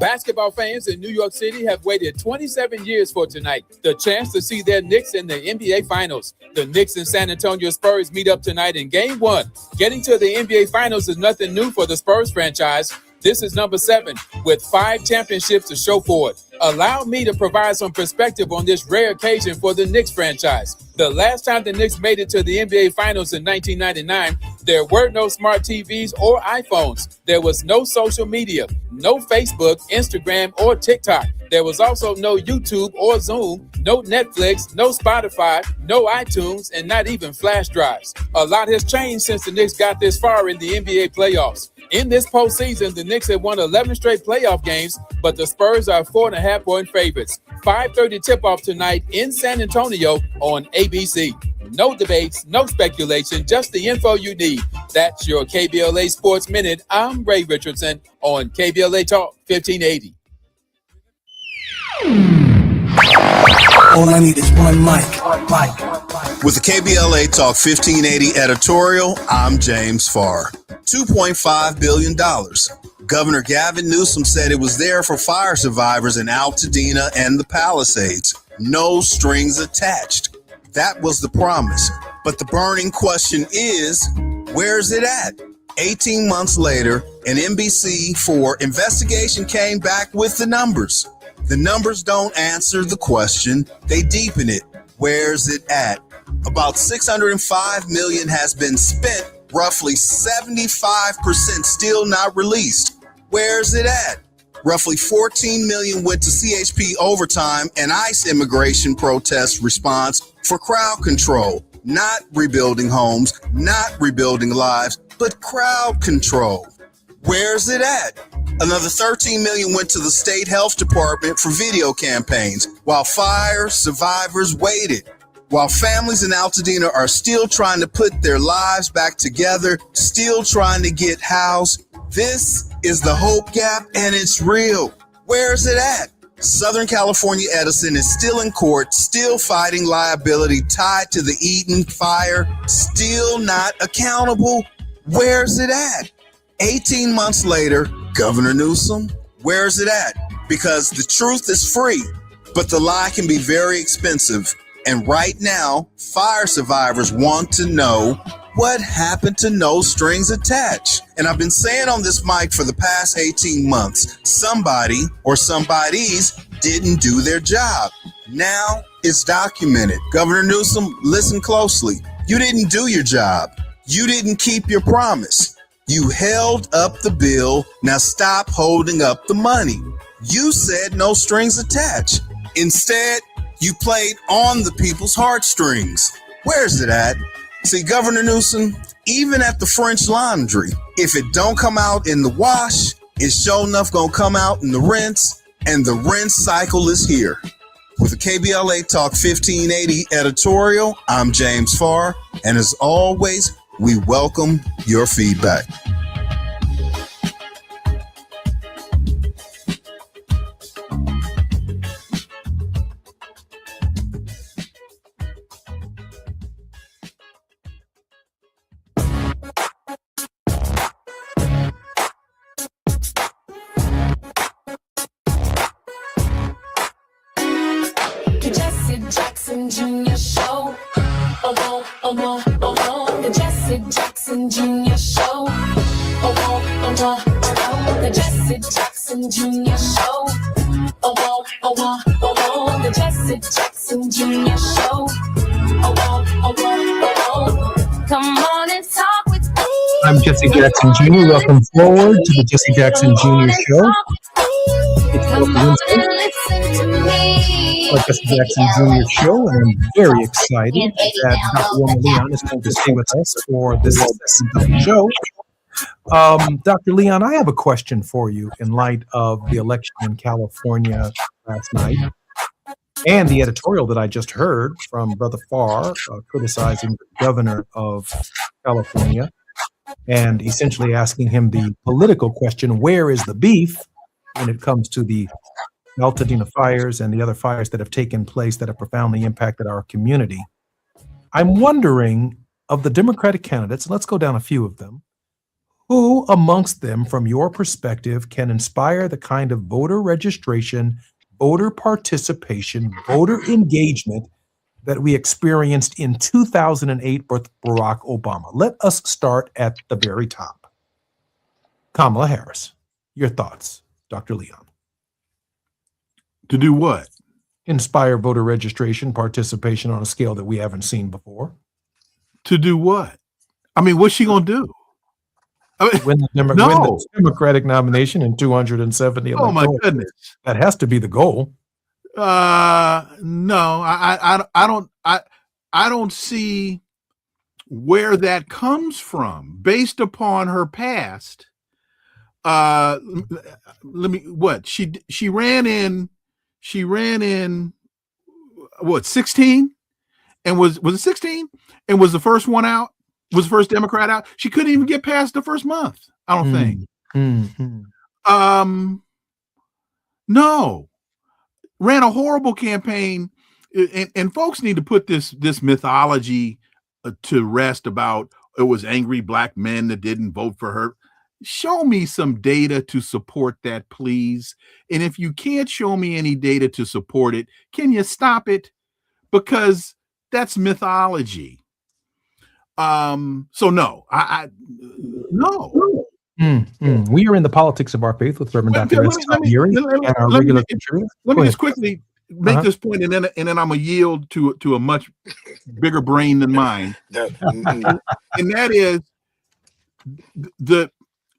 Basketball fans in New York City have waited 27 years for tonight, the chance to see their Knicks in the NBA Finals. The Knicks and San Antonio Spurs meet up tonight in Game 1. Getting to the NBA Finals is nothing new for the Spurs franchise. This is number 7 with 5 championships to show for it. Allow me to provide some perspective on this rare occasion for the Knicks franchise. The last time the Knicks made it to the NBA Finals in 1999, there were no smart TVs or iPhones. There was no social media, no Facebook, Instagram, or TikTok. There was also no YouTube or Zoom, no Netflix, no Spotify, no iTunes, and not even flash drives. A lot has changed since the Knicks got this far in the NBA playoffs. In this postseason, the Knicks have won 11 straight playoff games, but the Spurs are 4.5-point favorites. 5:30 tip-off tonight in San Antonio on ABC. No debates, no speculation, just the info you need. That's your KBLA Sports Minute. I'm Ray Richardson on KBLA Talk 1580. All I need is one mic. With the KBLA Talk 1580 editorial, I'm James Farr. $2.5 billion. Governor Gavin Newsom said it was there for fire survivors in Altadena and the Palisades. No strings attached. That was the promise. But the burning question is, where's it at? 18 months later, an NBC4 investigation came back with the numbers. The numbers don't answer the question, they deepen it. Where's it at? About $605 million has been spent, roughly 75% still not released. Where's it at? Roughly $14 million went to CHP overtime and ICE immigration protest response for crowd control. Not rebuilding homes, not rebuilding lives, but crowd control. Where's it at? Another $13 million went to the state health department for video campaigns while fire survivors waited. While families in Altadena are still trying to put their lives back together, still trying to get housed, this is the hope gap and it's real. Where's it at? Southern California Edison is still in court, still fighting liability tied to the Eaton fire, still not accountable. Where's it at? 18 months later, Governor Newsom, where's it at? Because the truth is free, but the lie can be very expensive. And right now, fire survivors want to know what happened to no strings attached. And I've been saying on this mic for the past 18 months, somebody or somebodies didn't do their job. Now it's documented. Governor Newsom, listen closely. You didn't do your job. You didn't keep your promise. You held up the bill. Now stop holding up the money. You said no strings attached. Instead, you played on the people's heartstrings. Where's it at? See, Governor Newsom, even at the French Laundry, if it don't come out in the wash, it's sure enough gonna come out in the rinse, and the rinse cycle is here. With the KBLA Talk 1580 editorial, I'm James Farr, and as always, we welcome your feedback. The Jesse Jackson Jr. Show. The Jesse Jackson Jr. Show. The Jesse Jackson Jr. Show. The Jesse Jackson Jr. Show. Come on and talk with me. I'm Jesse Jackson Jr. Welcome forward to the Jesse Jackson Jr. Show. It's the Jesse Jackson Jr. Show, and I'm very excited that Dr. Wilma Leon is going to stay with us for this session of the show. Dr. Leon, I have a question for you in light of the election in California last night and the editorial that I just heard from Brother Farr criticizing the governor of California. and essentially asking him the political question, where is the beef when it comes to the Altadena fires and the other fires that have taken place that have profoundly impacted our community. I'm wondering, of the Democratic candidates, let's go down a few of them, who amongst them, from your perspective, can inspire the kind of voter registration, voter participation, voter engagement that we experienced in 2008 with Barack Obama? Let us start at the very top. Kamala Harris, your thoughts, Dr. Leon. To do what? Inspire voter registration, participation on a scale that we haven't seen before. To do what? I mean, what's she going to do? I mean, win the Democratic nomination in 270 electorals. Oh my goodness. That has to be the goal. No, I don't see where that comes from based upon her past. She ran in what, 16, and was it 16 and was the first one out, was the first Democrat out. She couldn't even get past the first month, I don't think. No, ran a horrible campaign, and folks need to put this mythology to rest about it was angry black men that didn't vote for her. Show me some data to support that, please. And if you can't show me any data to support it, can you stop it? Because that's mythology. So no, no. We are in the politics of our faith with Reverend Dr. Uri and our regular contributor. Let me just quickly make this point, and then I'm gonna yield to a much bigger brain than mine. And that is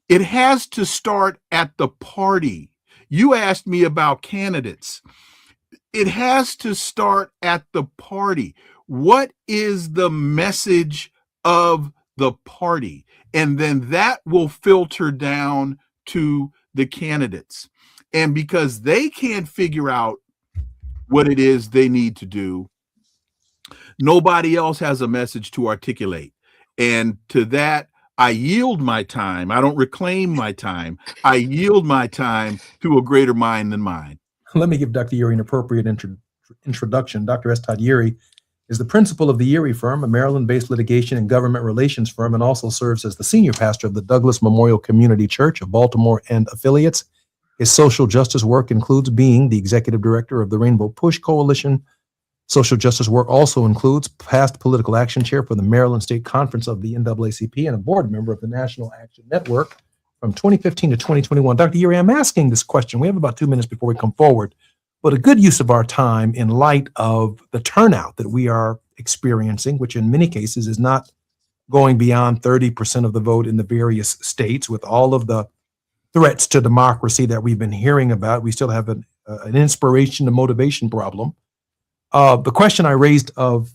it has to start at the party. You asked me about candidates. It has to start at the party. What is the message of the party? And then that will filter down to the candidates. And because they can't figure out what it is they need to do, nobody else has a message to articulate. And to that, I yield my time. I don't reclaim my time. I yield my time to a greater mind than mine. Let me give Dr. Uri an appropriate introduction. Dr. S. Todd Uri is the principal of the Uri Firm, a Maryland-based litigation and government relations firm, and also serves as the senior pastor of the Douglas Memorial Community Church of Baltimore and affiliates. His social justice work includes being the executive director of the Rainbow Push Coalition. Social justice work also includes past political action chair for the Maryland State Conference of the NAACP and a board member of the National Action Network from 2015 to 2021. Dr. Uri, I'm asking this question. We have about 2 minutes before we come forward, but a good use of our time in light of the turnout that we are experiencing, which in many cases is not going beyond 30% of the vote in the various states, with all of the threats to democracy that we've been hearing about. We still have an inspiration and motivation problem. The question I raised of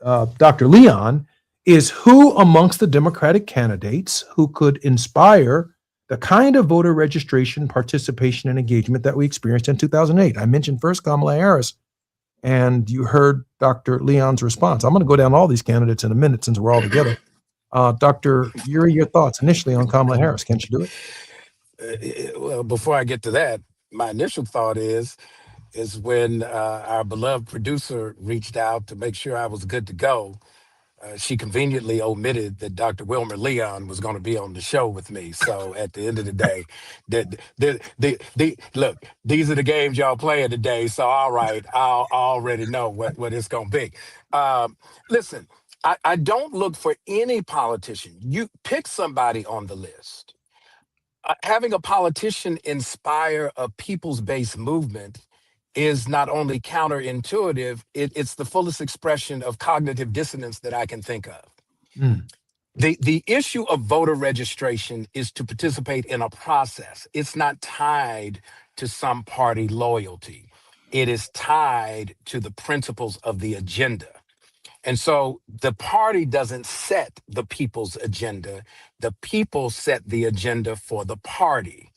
Dr. Leon is, who amongst the Democratic candidates who could inspire the kind of voter registration, participation, and engagement that we experienced in 2008? I mentioned first Kamala Harris, and you heard Dr. Leon's response. I'm going to go down all these candidates in a minute since we're all together. Dr. Uri, your thoughts initially on Kamala Harris. Can't you do it? Well, before I get to that, my initial thought is when our beloved producer reached out to make sure I was good to go, she conveniently omitted that Dr. Wilmer Leon was going to be on the show with me. So at the end of the day, look, these are the games y'all playing today. So all right, I already know what it's going to be. Listen, I don't look for any politician. You pick somebody on the list. Having a politician inspire a people's-based movement is not only counterintuitive, it's the fullest expression of cognitive dissonance that I can think of. The issue of voter registration is to participate in a process. It's not tied to some party loyalty. It is tied to the principles of the agenda. And so the party doesn't set the people's agenda. The people set the agenda for the party.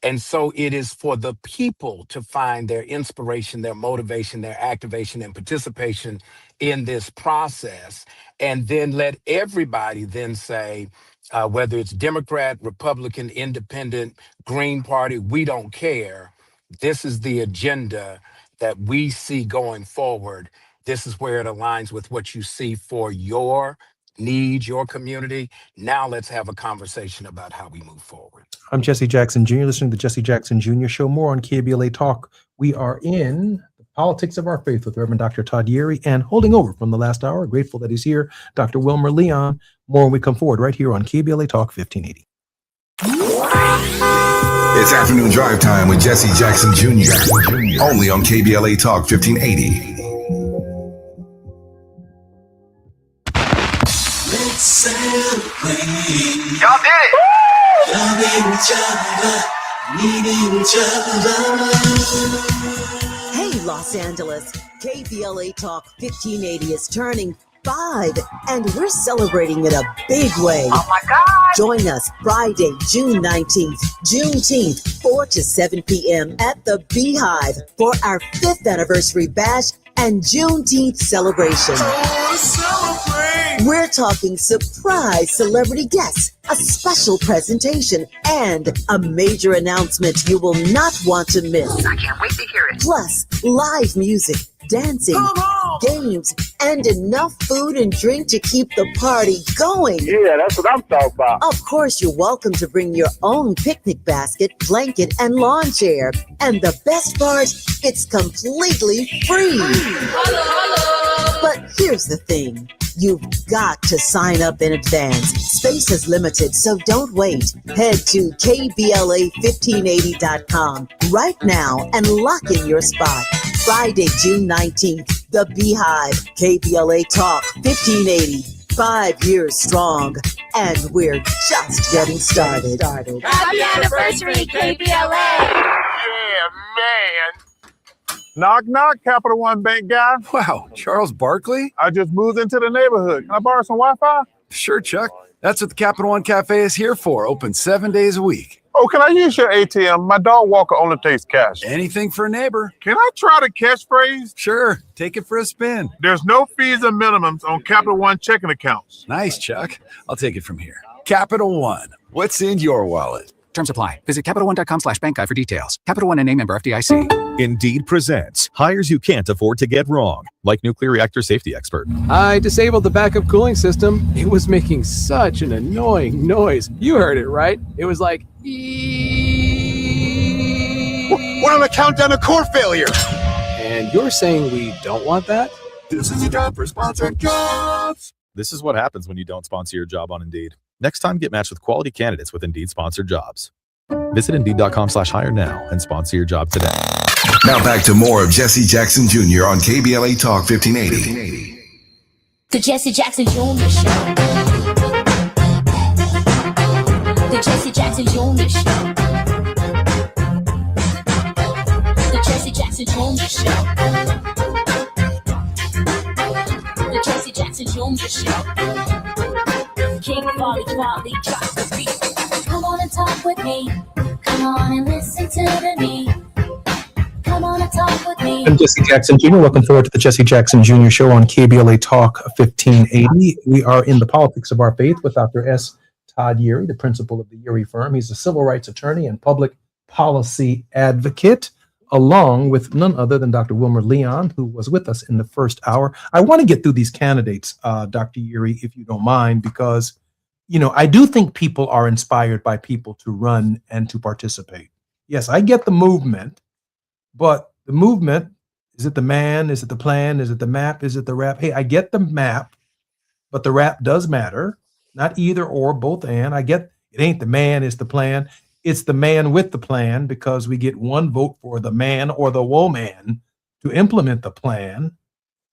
And so it is for the people to find their inspiration, their motivation, their activation, and participation in this process. And then let everybody then say, whether it's Democrat, Republican, Independent, Green Party, we don't care. This is the agenda that we see going forward. This is where it aligns with what you see for your needs, your community. Now let's have a conversation about how we move forward. I'm Jesse Jackson Jr., listening to the Jesse Jackson Jr. Show. More on KBLA Talk. We are in the politics of our faith with Reverend Dr. Todd Yeary, and holding over from the last hour, grateful that he's here, Dr. Wilmer Leon. More when we come forward right here on KBLA Talk 1580. It's afternoon drive time with Jesse Jackson Jr. Only on KBLA Talk 1580. Let's celebrate. Y'all did it! Loving each other, needing each other. Hey, Los Angeles, KBLA Talk 1580 is turning 5, and we're celebrating in a big way. Oh my God! Join us Friday, June 19th, Juneteenth, 4 to 7 p.m. at the Beehive for our 5th anniversary bash and Juneteenth celebration. We're talking surprise celebrity guests, a special presentation, and a major announcement you will not want to miss. I can't wait to hear it. Plus, live music, dancing, games, and enough food and drink to keep the party going. Yeah, that's what I'm talking about. Of course, you're welcome to bring your own picnic basket, blanket, and lawn chair. And the best part, it's completely free. But here's the thing. You've got to sign up in advance. Space is limited, so don't wait. Head to KBLA1580.com right now and lock in your spot. Friday, June 19th, the Beehive, KBLA Talk 1580. 5 years strong, and we're just getting started. Happy anniversary, KBLA! Yeah, man. Knock, knock, Capital One Bank guy. Wow, Charles Barkley? I just moved into the neighborhood. Can I borrow some Wi-Fi? Sure, Chuck. That's what the Capital One Cafe is here for. Open 7 days a week. Oh, can I use your ATM? My dog walker only takes cash. Anything for a neighbor. Can I try the catchphrase? Sure, take it for a spin. There's no fees and minimums on Capital One checking accounts. Nice, Chuck. I'll take it from here. Capital One. What's in your wallet? Terms apply. Visit CapitalOne.com/bankguide for details. Capital One, NA, member FDIC. Indeed presents hires you can't afford to get wrong, like nuclear reactor safety expert. I disabled the backup cooling system. It was making such an annoying noise. You heard it, right? It was like, We're on the countdown to core failure. and you're saying we don't want that? This is a job for sponsored jobs. This is what happens when you don't sponsor your job on Indeed. Next time, get matched with quality candidates with Indeed sponsored jobs. Visit Indeed.com/hire now and sponsor your job today. Now back to more of Jesse Jackson Jr. on KBLA Talk 1580. The Jesse Jackson Jr. Show. The Jesse Jackson Jr. Show. The Jesse Jackson Jr. Show. The Jesse Jackson Jr. Show. King Volley, drop the beat. Come on and talk with me. Come on and listen to me. Come on and talk with me. I'm Jesse Jackson Jr. Welcome forward to the Jesse Jackson Jr. Show on KBLA Talk 1580. We are in the politics of our faith with Dr. S. Todd Yeary, the principal of the Yeary firm. He's a civil rights attorney and public policy advocate, along with none other than Dr. Wilmer Leon, who was with us in the first hour. I want to get through these candidates, Dr. Yeary, if you don't mind, because, you know, I do think people are inspired by people to run and to participate. Yes, I get the movement, but the movement, is it the man? Is it the plan? Is it the map? Is it the rap? Hey, I get the map, but the rap does matter. Not either or, both and. I get it ain't the man, it's the plan. It's the man with the plan, because we get one vote for the man or the woman to implement the plan,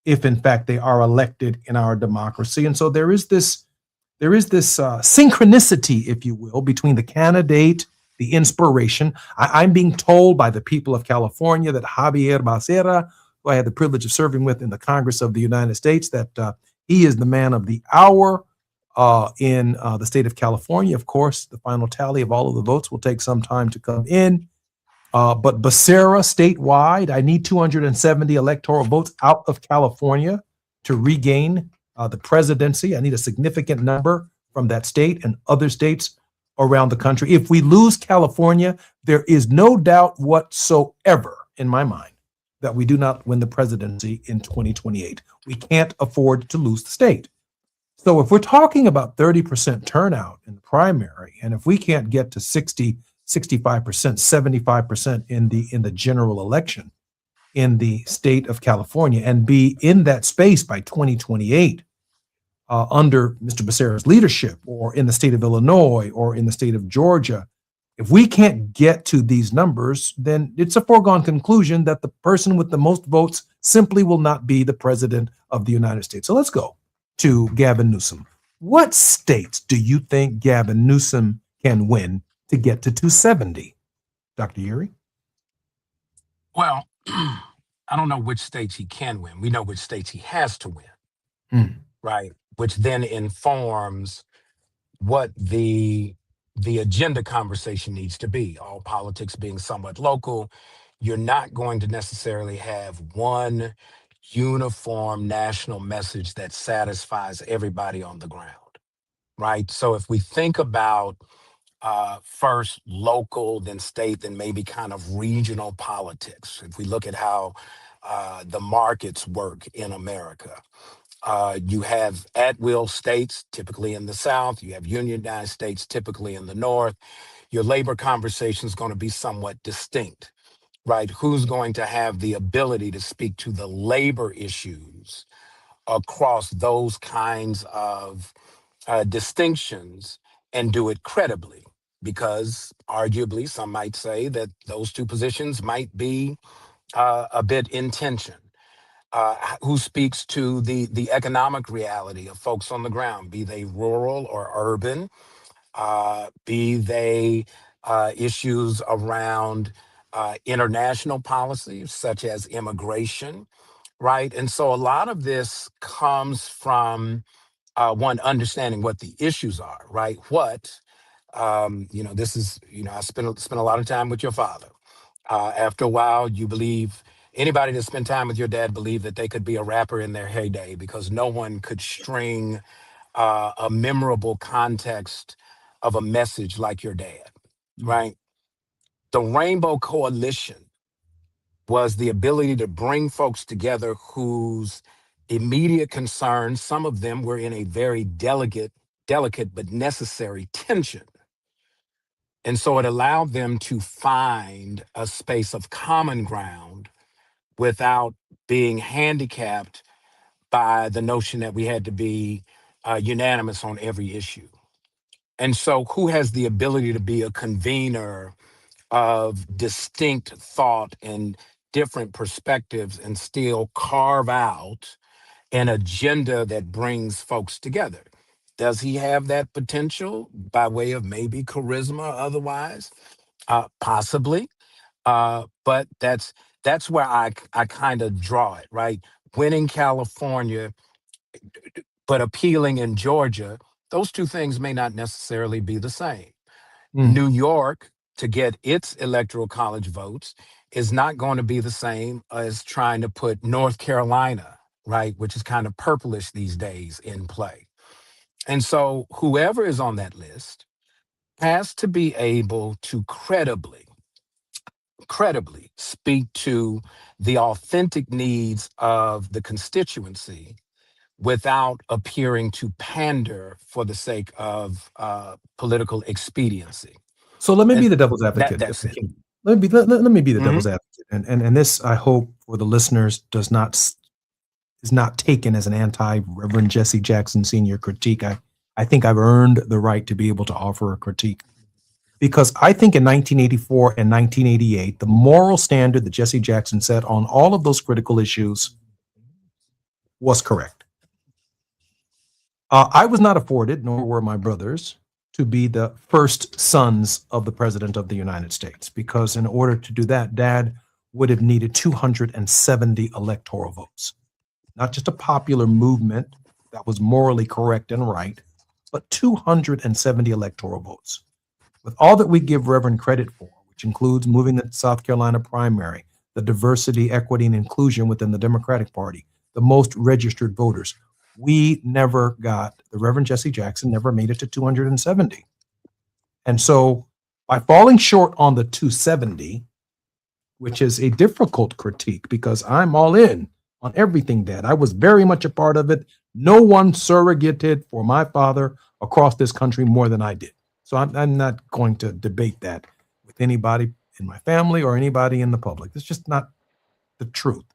if in fact they are elected in our democracy. And so there is this synchronicity, if you will, between the candidate, the inspiration. I'm being told by the people of California that Javier Becerra, who I had the privilege of serving with in the Congress of the United States, that he is the man of the hour in the state of California. Of course, the final tally of all of the votes will take some time to come in. But Becerra statewide, I need 270 electoral votes out of California to regain the presidency. I need a significant number from that state and other states around the country. If we lose California, there is no doubt whatsoever in my mind that we do not win the presidency in 2028. We can't afford to lose the state. So if we're talking about 30% turnout in the primary, and if we can't get to 60, 65%, 75% in the general election in the state of California and be in that space by 2028 under Mr. Becerra's leadership, or in the state of Illinois or in the state of Georgia, if we can't get to these numbers, then it's a foregone conclusion that the person with the most votes simply will not be the president of the United States. So let's go to Gavin Newsom. What states do you think Gavin Newsom can win to get to 270? Dr. Uri? Well, I don't know which states he can win. We know which states he has to win, right? Which then informs what the agenda conversation needs to be. All politics being somewhat local, you're not going to necessarily have one uniform national message that satisfies everybody on the ground, right? So if we think about first local, then state, then maybe kind of regional politics, if we look at how the markets work in America, you have at-will states, typically in the South. You have unionized states, typically in the North. Your labor conversation is going to be somewhat distinct, right? Who's going to have the ability to speak to the labor issues across those kinds of distinctions and do it credibly? Because arguably, some might say that those two positions might be a bit in tension. Who speaks to the economic reality of folks on the ground, be they rural or urban, be they issues around international policy, such as immigration, right? And so a lot of this comes from one, understanding what the issues are, right? This is, I spent a lot of time with your father. After a while, you believe, anybody that spent time with your dad believed that they could be a rapper in their heyday because no one could string a memorable context of a message like your dad, right? The Rainbow Coalition was the ability to bring folks together whose immediate concerns, some of them were in a very delicate but necessary tension. And so it allowed them to find a space of common ground without being handicapped by the notion that we had to be unanimous on every issue. And so who has the ability to be a convener of distinct thought and different perspectives and still carve out an agenda that brings folks together? Does he have that potential by way of maybe charisma or otherwise? Possibly. But that's where I kind of draw it, right? Winning California, but appealing in Georgia, those two things may not necessarily be the same. New York, to get its electoral college votes, is not going to be the same as trying to put North Carolina, right, which is kind of purplish these days, in play. And so whoever is on that list has to be able to credibly speak to the authentic needs of the constituency without appearing to pander for the sake of political expediency. So let me be the devil's advocate. That's it. Let me be the devil's advocate. And this, I hope, for the listeners, is not taken as an anti-Reverend Jesse Jackson Sr. critique. I think I've earned the right to be able to offer a critique. Because I think in 1984 and 1988, the moral standard that Jesse Jackson set on all of those critical issues was correct. I was not afforded, nor were my brothers, to be the first sons of the President of the United States, because in order to do that, Dad would have needed 270 electoral votes. Not just a popular movement that was morally correct and right, but 270 electoral votes. With all that we give Reverend credit for, which includes moving the South Carolina primary, the diversity, equity, and inclusion within the Democratic Party, the most registered voters, the Reverend Jesse Jackson never made it to 270. And so by falling short on the 270, which is a difficult critique because I'm all in on everything, Dad. I was very much a part of it. No one surrogated for my father across this country more than I did. So I'm not going to debate that with anybody in my family or anybody in the public. It's just not the truth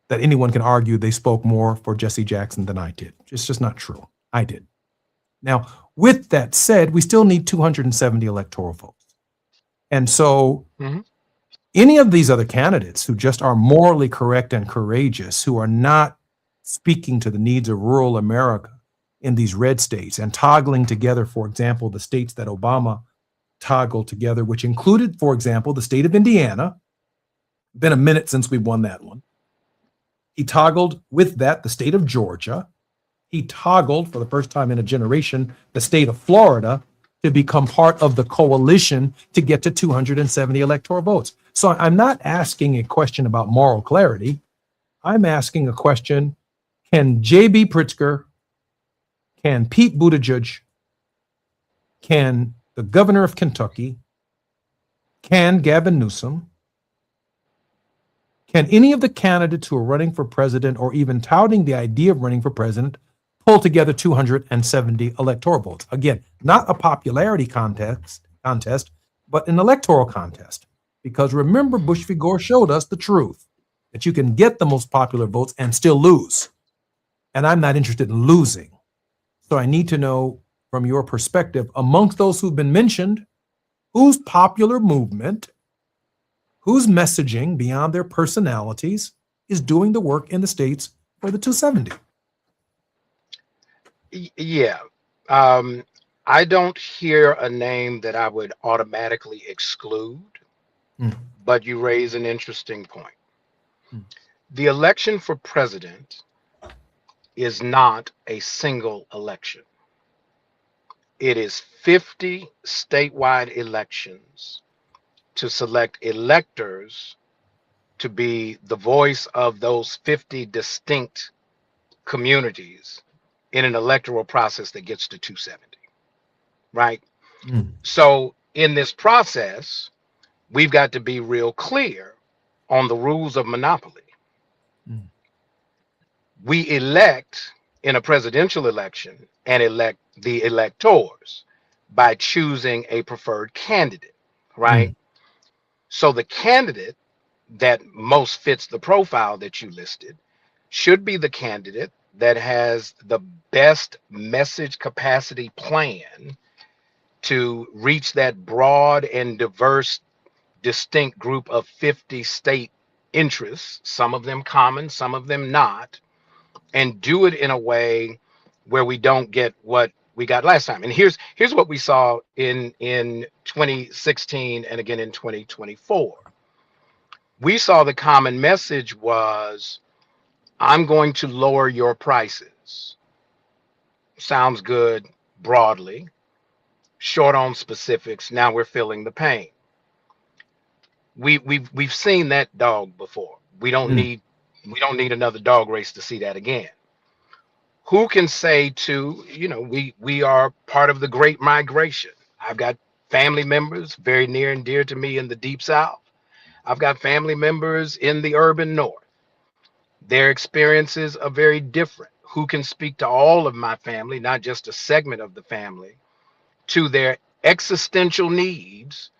that anyone can argue they spoke more for Jesse Jackson than I did. It's just not true. I did. Now, with that said, we still need 270 electoral votes. And so any of these other candidates who just are morally correct and courageous, who are not speaking to the needs of rural America in these red states and toggling together, for example, the states that Obama toggled together, which included, for example, the state of Indiana. Been a minute since we won that one. He toggled with that the state of Georgia. He toggled for the first time in a generation the state of Florida to become part of the coalition to get to 270 electoral votes. So I'm not asking a question about moral clarity. I'm asking a question: can J.B. Pritzker, can Pete Buttigieg, can the governor of Kentucky, can Gavin Newsom, can any of the candidates who are running for president or even touting the idea of running for president pull together 270 electoral votes? Again, not a popularity contest, but an electoral contest. Because remember, Bush v. Gore showed us the truth, that you can get the most popular votes and still lose. And I'm not interested in losing. So I need to know from your perspective, amongst those who've been mentioned, whose popular movement, whose messaging beyond their personalities is doing the work in the states for the 270? Yeah. I don't hear a name that I would automatically exclude, but you raise an interesting point. The election for president is not a single election. It is 50 statewide elections to select electors to be the voice of those 50 distinct communities in an electoral process that gets to 270, right? So in this process, we've got to be real clear on the rules of monopoly. We elect in a presidential election and elect the electors by choosing a preferred candidate, right? So the candidate that most fits the profile that you listed should be the candidate that has the best message capacity plan to reach that broad and diverse, distinct group of 50 state interests, some of them common, some of them not, and do it in a way where we don't get what we got last time. And here's what we saw in 2016 and again in 2024. We saw the common message was, I'm going to lower your prices. Sounds good broadly, short on specifics. Now we're feeling the pain. We've seen that dog before. We don't need another dog race to see that again. Who can say we are part of the Great Migration. I've got family members very near and dear to me in the Deep South. I've got family members in the urban North. Their experiences are very different. Who can speak to all of my family, not just a segment of the family, to their existential needs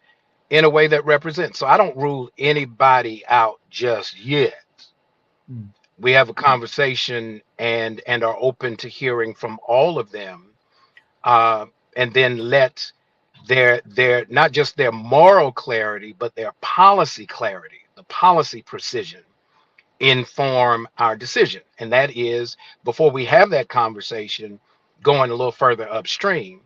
in a way that represents? So I don't rule anybody out just yet. We have a conversation and are open to hearing from all of them, and then let their not just their moral clarity, but their policy clarity, the policy precision, inform our decision. And that is, before we have that conversation, going a little further upstream,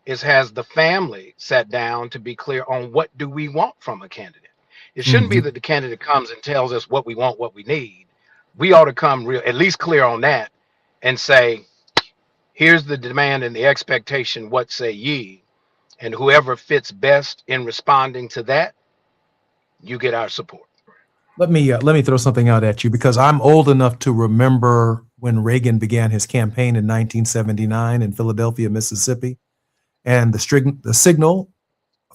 has the family sat down to be clear on what do we want from a candidate. It shouldn't be that the candidate comes and tells us what we want, what we need. We ought to come at least clear on that and say, here's the demand and the expectation, what say ye? And whoever fits best in responding to that, you get our support. Let me throw something out at you, because I'm old enough to remember when Reagan began his campaign in 1979 in Philadelphia, Mississippi. And the Signal,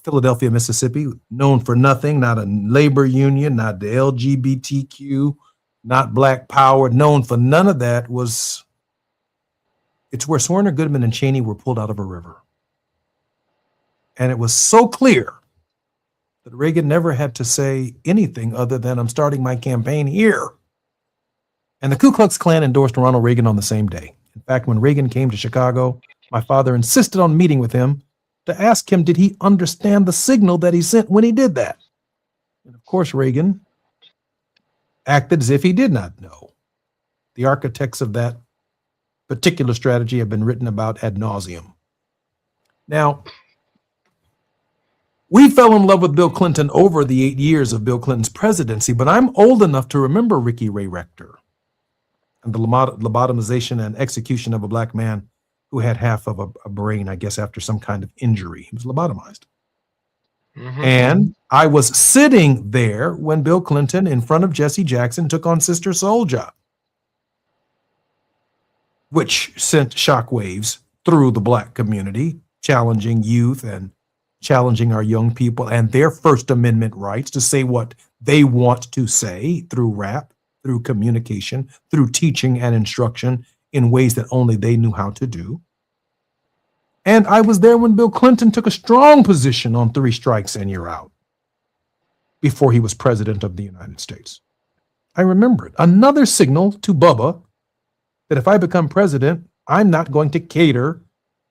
Philadelphia, Mississippi, known for nothing, not a labor union, not the LGBTQ, not Black Power, known for none of that, it's where Swerner, Goodman, and Cheney were pulled out of a river. And it was so clear that Reagan never had to say anything other than, I'm starting my campaign here. And the Ku Klux Klan endorsed Ronald Reagan on the same day. In fact, when Reagan came to Chicago, my father insisted on meeting with him to ask him, did he understand the signal that he sent when he did that? And of course, Reagan acted as if he did not know. The architects of that particular strategy have been written about ad nauseum. Now, we fell in love with Bill Clinton over the 8 years of Bill Clinton's presidency, but I'm old enough to remember Ricky Ray Rector and the lobotomization and execution of a Black man who had half of a brain, I guess, after some kind of injury. He was lobotomized. And I was sitting there when Bill Clinton, in front of Jesse Jackson, took on Sister Souljah, which sent shockwaves through the Black community, challenging youth and challenging our young people and their First Amendment rights to say what they want to say through rap, through communication, through teaching and instruction in ways that only they knew how to do. And I was there when Bill Clinton took a strong position on 3 strikes and you're out before he was president of the United States. I remember it. Another signal to Bubba that if I become president, I'm not going to cater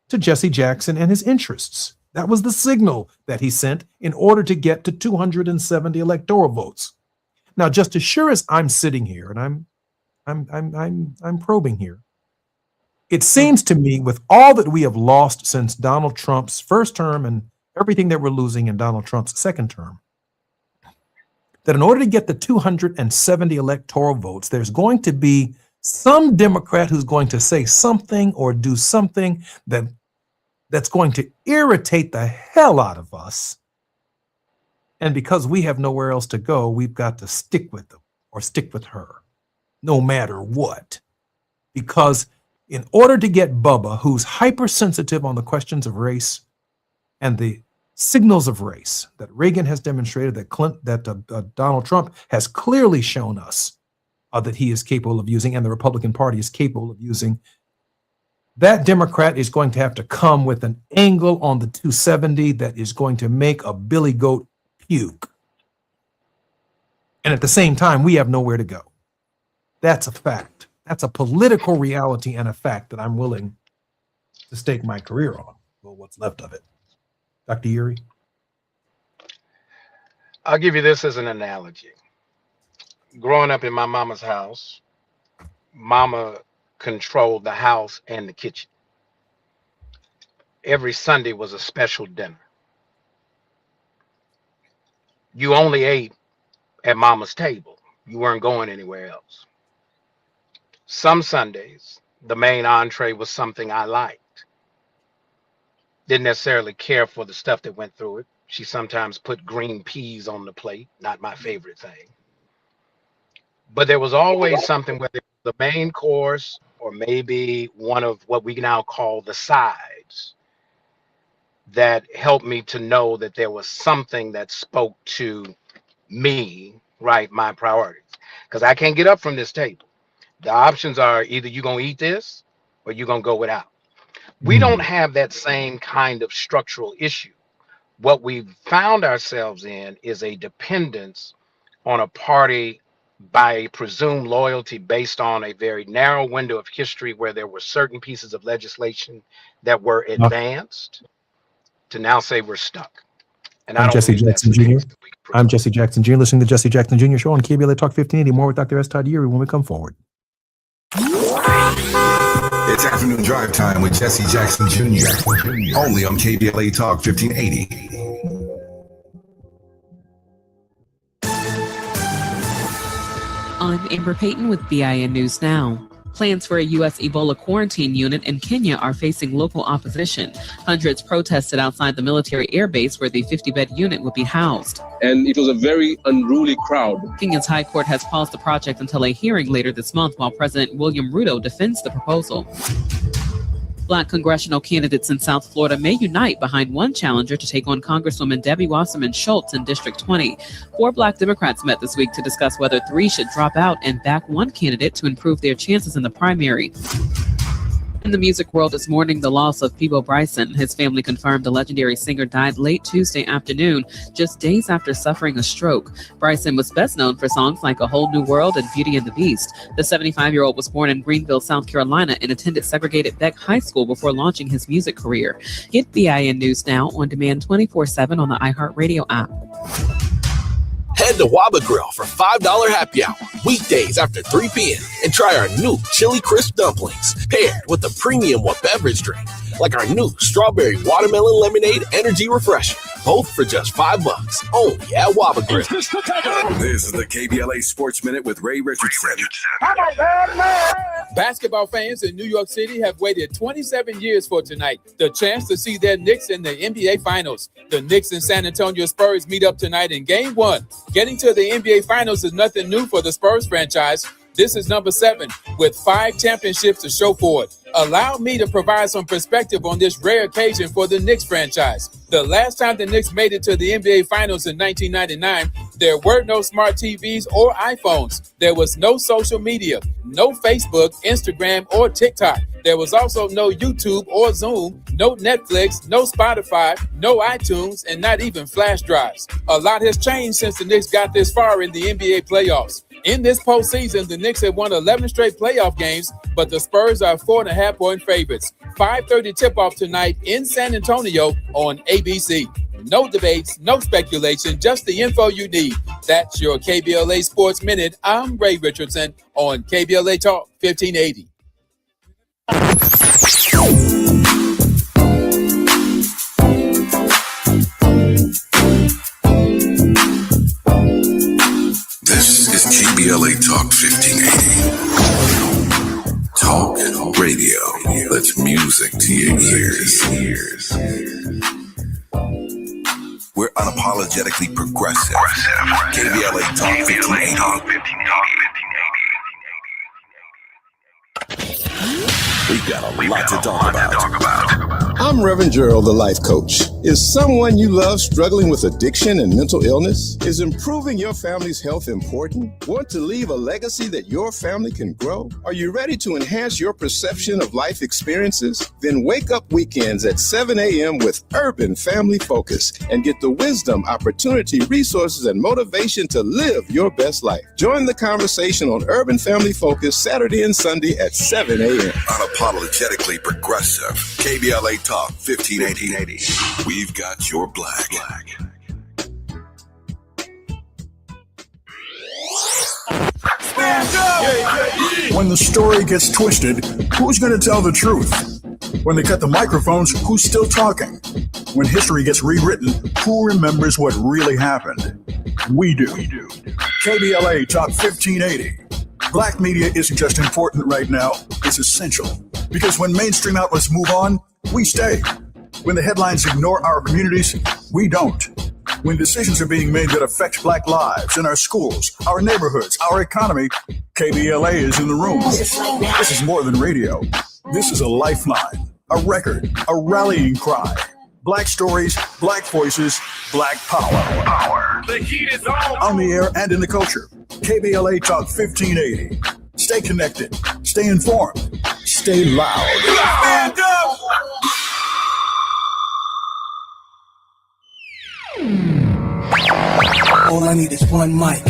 to Jesse Jackson and his interests. That was the signal that he sent in order to get to 270 electoral votes. Now, just as sure as I'm sitting here and I'm probing here, it seems to me, with all that we have lost since Donald Trump's first term and everything that we're losing in Donald Trump's second term, that in order to get the 270 electoral votes, there's going to be some Democrat who's going to say something or do something that's going to irritate the hell out of us. And because we have nowhere else to go, we've got to stick with them or stick with her, no matter what. Because in order to get Bubba, who's hypersensitive on the questions of race and the signals of race that Reagan has demonstrated, that Donald Trump has clearly shown us that he is capable of using, and the Republican Party is capable of using, that Democrat is going to have to come with an angle on the 270 that is going to make a billy goat puke. And at the same time, we have nowhere to go. That's a fact. That's a political reality and a fact that I'm willing to stake my career on. Well, what's left of it. Dr. Uri? I'll give you this as an analogy. Growing up in my mama's house, mama controlled the house and the kitchen. Every Sunday was a special dinner. You only ate at mama's table. You weren't going anywhere else. Some Sundays, the main entree was something I liked. Didn't necessarily care for the stuff that went through it. She sometimes put green peas on the plate, not my favorite thing. But there was always something, whether it was the main course or maybe one of what we now call the sides, that helped me to know that there was something that spoke to me, right, my priorities. Because I can't get up from this table. The options are either you're going to eat this or you're going to go without. We don't have that same kind of structural issue. What we've found ourselves in is a dependence on a party by a presumed loyalty based on a very narrow window of history where there were certain pieces of legislation that were advanced to now say we're stuck. And I'm Jesse Jackson Jr. I'm Jesse Jackson Jr. Listening to Jesse Jackson Jr. Show on KBLA Talk 1580. More with Dr. S. Todd Uri when we come forward. It's afternoon drive time with Jesse Jackson Jr. Only on KBLA Talk 1580. I'm Amber Payton with BIN News Now. Plans for a U.S. Ebola quarantine unit in Kenya are facing local opposition. Hundreds protested outside the military air base where the 50-bed unit would be housed. And it was a very unruly crowd. Kenya's High Court has paused the project until a hearing later this month while President William Ruto defends the proposal. Black congressional candidates in South Florida may unite behind one challenger to take on Congresswoman Debbie Wasserman Schultz in District 20. 4 Black Democrats met this week to discuss whether 3 should drop out and back one candidate to improve their chances in the primary. In the music world is mourning the loss of Peabo Bryson. His family confirmed the legendary singer died late Tuesday afternoon, just days after suffering a stroke. Bryson was best known for songs like A Whole New World and Beauty and the Beast. The 75-year-old was born in Greenville, South Carolina, and attended segregated Beck High School before launching his music career. Get BIN News now on demand 24/7 on the iHeartRadio app. Head to Waba Grill for $5 happy hour weekdays after 3 p.m. and try our new Chili Crisp dumplings paired with a premium beverage drink like our new Strawberry Watermelon Lemonade Energy Refresher. Both for just $5 only at Waba Grill. This is the KBLA Sports Minute with Ray Richardson. Basketball fans in New York City have waited 27 years for tonight, the chance to see their Knicks in the NBA Finals. The Knicks and San Antonio Spurs meet up tonight in Game 1. Getting to the NBA Finals is nothing new for the Spurs franchise. This is number 7 with 5 championships to show for it. Allow me to provide some perspective on this rare occasion for the Knicks franchise. The last time the Knicks made it to the NBA Finals in 1999, there were no smart TVs or iPhones. There was no social media, no Facebook, Instagram, or TikTok. There was also no YouTube or Zoom, no Netflix, no Spotify, no iTunes, and not even flash drives. A lot has changed since the Knicks got this far in the NBA playoffs. In this postseason, the Knicks have won 11 straight playoff games, but the Spurs are 4.5-point favorites. 5:30 tip-off tonight in San Antonio on ABC. No debates, no speculation, just the info you need. That's your KBLA Sports Minute. I'm Ray Richardson on KBLA Talk 1580. This is KBLA Talk 1580. Talk radio. That's music to your ears. We're unapologetically progressive. KBLA Talk 1580. We've got a lot to talk about. I'm Reverend Gerald, the life coach. Is someone you love struggling with addiction and mental illness? Is improving your family's health important? Want to leave a legacy that your family can grow? Are you ready to enhance your perception of life experiences? Then wake up weekends at 7 a.m. with Urban Family Focus and get the wisdom, opportunity, resources, and motivation to live your best life. Join the conversation on Urban Family Focus Saturday and Sunday at 7 a.m. Unapologetically progressive. KBLA Talk 1580. We've got your black. When the story gets twisted, who's going to tell the truth? When they cut the microphones, who's still talking? When history gets rewritten, who remembers what really happened? We do. KBLA Talk 1580. Black media isn't just important right now, it's essential. Because when mainstream outlets move on, we stay. When the headlines ignore our communities, we don't. When decisions are being made that affect Black lives in our schools, our neighborhoods, our economy, KBLA is in the room. This is more than radio. This is a lifeline, a record, a rallying cry. Black stories, Black voices, Black power. The heat is on. On the air and in the culture. KBLA Talk 1580. Stay connected. Stay informed. Stay loud. Stand up! All I need is one mic.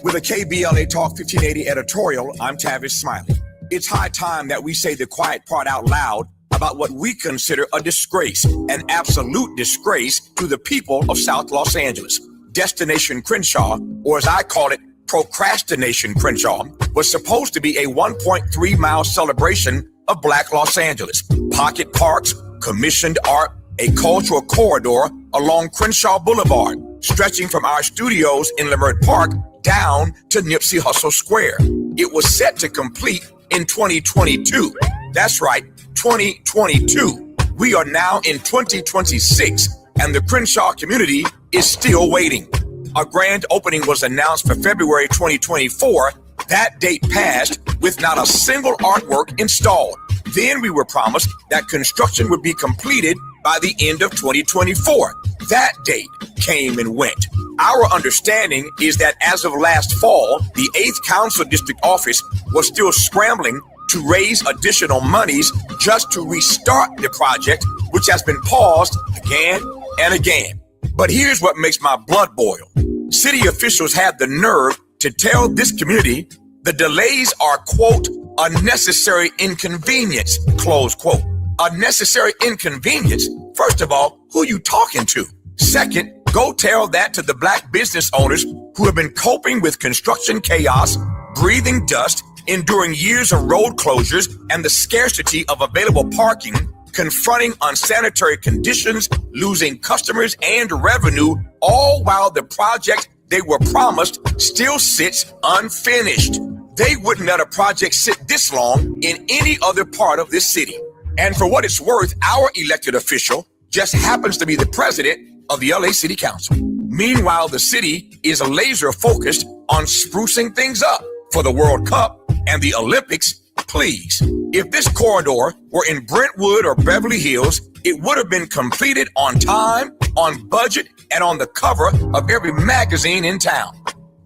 With a KBLA Talk 1580 editorial, I'm Tavish Smiley. It's high time that we say the quiet part out loud about what we consider a disgrace, an absolute disgrace to the people of South Los Angeles. Destination Crenshaw, or as I call it, Procrastination Crenshaw, was supposed to be a 1.3-mile celebration of Black Los Angeles. Pocket parks, commissioned art, a cultural corridor along Crenshaw Boulevard, stretching from our studios in Leimert Park down to Nipsey Hussle Square. It was set to complete in 2022. That's right, 2022. We are now in 2026, and the Crenshaw community is still waiting. A grand opening was announced for February 2024. That date passed with not a single artwork installed. Then we were promised that construction would be completed by the end of 2024. That date came and went. Our understanding is that as of last fall, the 8th Council District Office was still scrambling to raise additional monies just to restart the project, which has been paused again and again. But here's what makes my blood boil. City officials had the nerve to tell this community the delays are, quote, a necessary inconvenience, close quote. A necessary inconvenience? First of all, who are you talking to? Second, go tell that to the black business owners who have been coping with construction chaos, breathing dust, enduring years of road closures, and the scarcity of available parking, confronting unsanitary conditions, losing customers and revenue, all while the project they were promised still sits unfinished. They wouldn't let a project sit this long in any other part of this city. And for what it's worth, our elected official just happens to be the president of the LA City Council. Meanwhile, the city is laser focused on sprucing things up for the World Cup and the Olympics. Please, if this corridor were in Brentwood or Beverly Hills, it would have been completed on time, on budget, and on the cover of every magazine in town.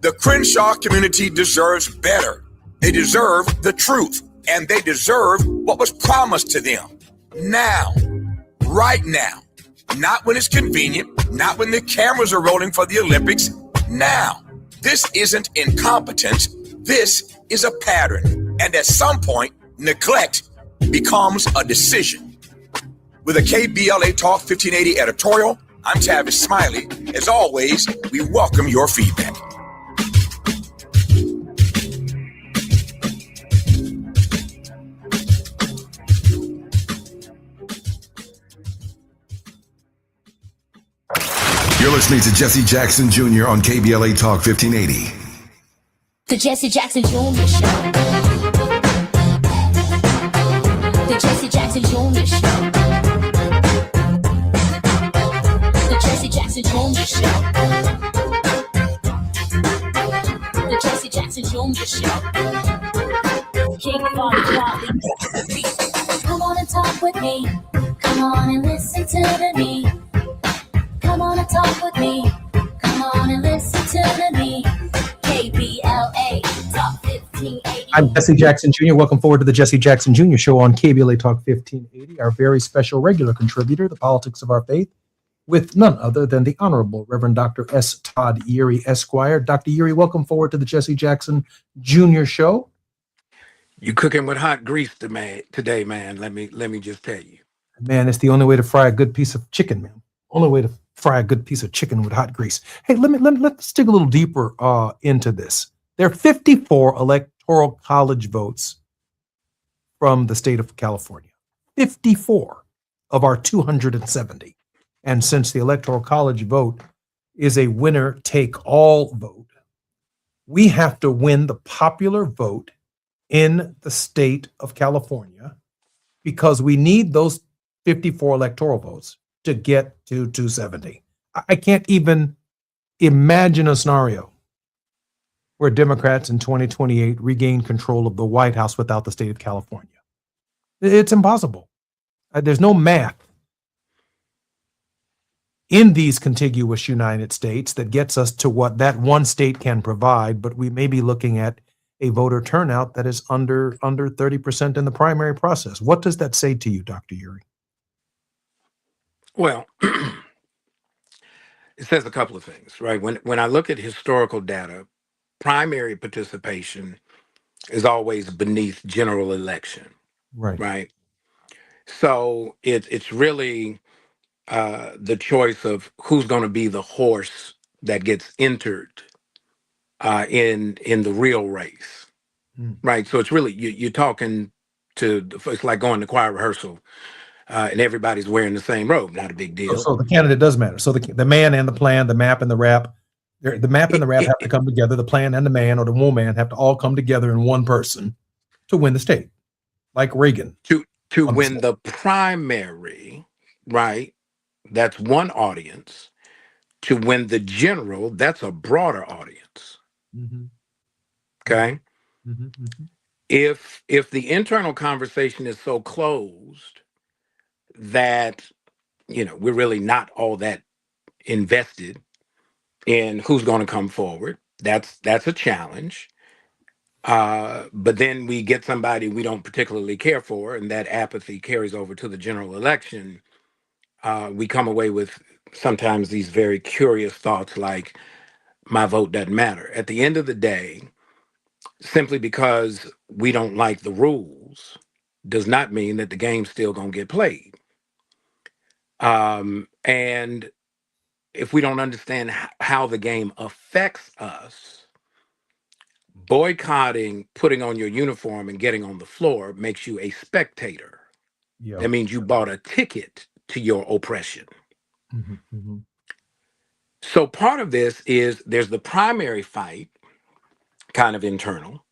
The Crenshaw community deserves better. They deserve the truth, and they deserve what was promised to them. Now, right now, not when it's convenient, not when the cameras are rolling for the Olympics. Now, this isn't incompetence. This is a pattern. And at some point, neglect becomes a decision. With a KBLA Talk 1580 editorial, I'm Tavis Smiley. As always, we welcome your feedback. You're listening to Jesse Jackson Jr. on KBLA Talk 1580. The Jesse Jackson Jr. Show. The Jesse Jackson Jr. Show. The Jesse Jackson Jr. Show. The Jesse Jackson Jr. Show. King Bobby. Come on and talk with me. Come on and listen to me. Come on and talk with me. Come on and listen to me. KBLA Talk 1580. I'm Jesse Jackson Jr. Welcome forward to the Jesse Jackson Jr. Show on KBLA Talk 1580. Our very special regular contributor, the politics of our faith, with none other than the Honorable Reverend Dr. S. Todd Yeary, Esquire. Dr. Yeary, welcome forward to the Jesse Jackson Jr. Show. You cooking with hot grease today, man. Let me just tell you. Man, it's the only way to fry a good piece of chicken, man. Only way to fry a good piece of chicken with hot grease. Hey, let's dig a little deeper into this. There are 54 electoral college votes from the state of California. 54 of our 270. And since the electoral college vote is a winner-take-all vote, we have to win the popular vote in the state of California because we need those 54 electoral votes to get to 270. I can't even imagine a scenario where Democrats in 2028 regain control of the White House without the state of California. It's impossible. There's no math in these contiguous United States that gets us to what that one state can provide, but we may be looking at a voter turnout that is under 30% in the primary process. What does that say to you, Dr. Yeary? Well, it says a couple of things, right? When I look at historical data, primary participation is always beneath general election, right? So it's really the choice of who's going to be the horse that gets entered in the real race, right? So it's really you're talking to. It's like going to choir rehearsal. And everybody's wearing the same robe. Not a big deal. So the candidate does matter. So the man and the plan, the map and the rap, the map and the rap have to come together. The plan and the man or the woman have to all come together in one person. to win the state, like Reagan. To win the primary, right? That's one audience. To win the general, that's a broader audience. Mm-hmm. Okay. Mm-hmm. Mm-hmm. If the internal conversation is so closed that we're really not all that invested in who's going to come forward, that's a challenge. But then we get somebody we don't particularly care for, and that apathy carries over to the general election. We come away with sometimes these very curious thoughts like, my vote doesn't matter. At the end of the day, simply because we don't like the rules does not mean that the game's still going to get played. And if we don't understand how the game affects us, boycotting, putting on your uniform and getting on the floor makes you a spectator. Yeah. That means you bought a ticket to your oppression. Mm-hmm. Mm-hmm. So part of this is there's the primary fight, kind of internal.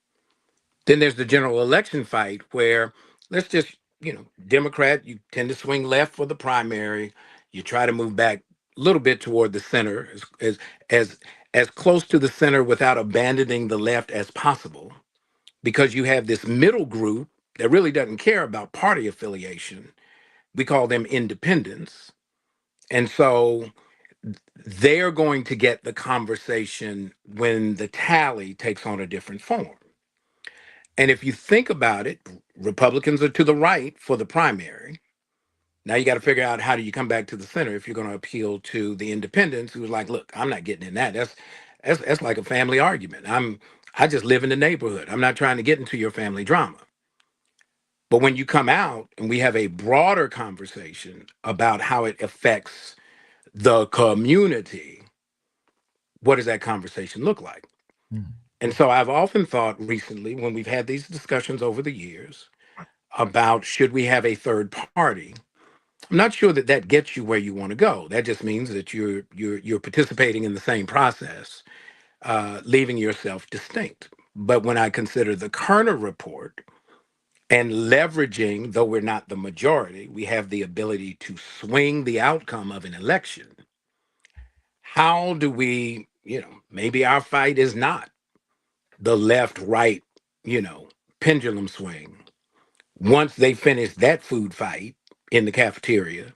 Then there's the general election fight where let's just, Democrat, you tend to swing left for the primary. You try to move back a little bit toward the center, as close to the center without abandoning the left as possible, because you have this middle group that really doesn't care about party affiliation. We call them independents. And so they're going to get the conversation when the tally takes on a different form. And if you think about it, Republicans are to the right for the primary. Now you got to figure out how do you come back to the center if you're going to appeal to the independents who's like, look, I'm not getting in that. That's like a family argument. I just live in the neighborhood. I'm not trying to get into your family drama. But when you come out and we have a broader conversation about how it affects the community, what does that conversation look like? Mm-hmm. And so I've often thought recently, when we've had these discussions over the years about should we have a third party, I'm not sure that gets you where you want to go. That just means that you're participating in the same process, leaving yourself distinct. But when I consider the Kerner report and leveraging, though we're not the majority, we have the ability to swing the outcome of an election. How do we, maybe our fight is not the left-right, pendulum swing. Once they finish that food fight in the cafeteria,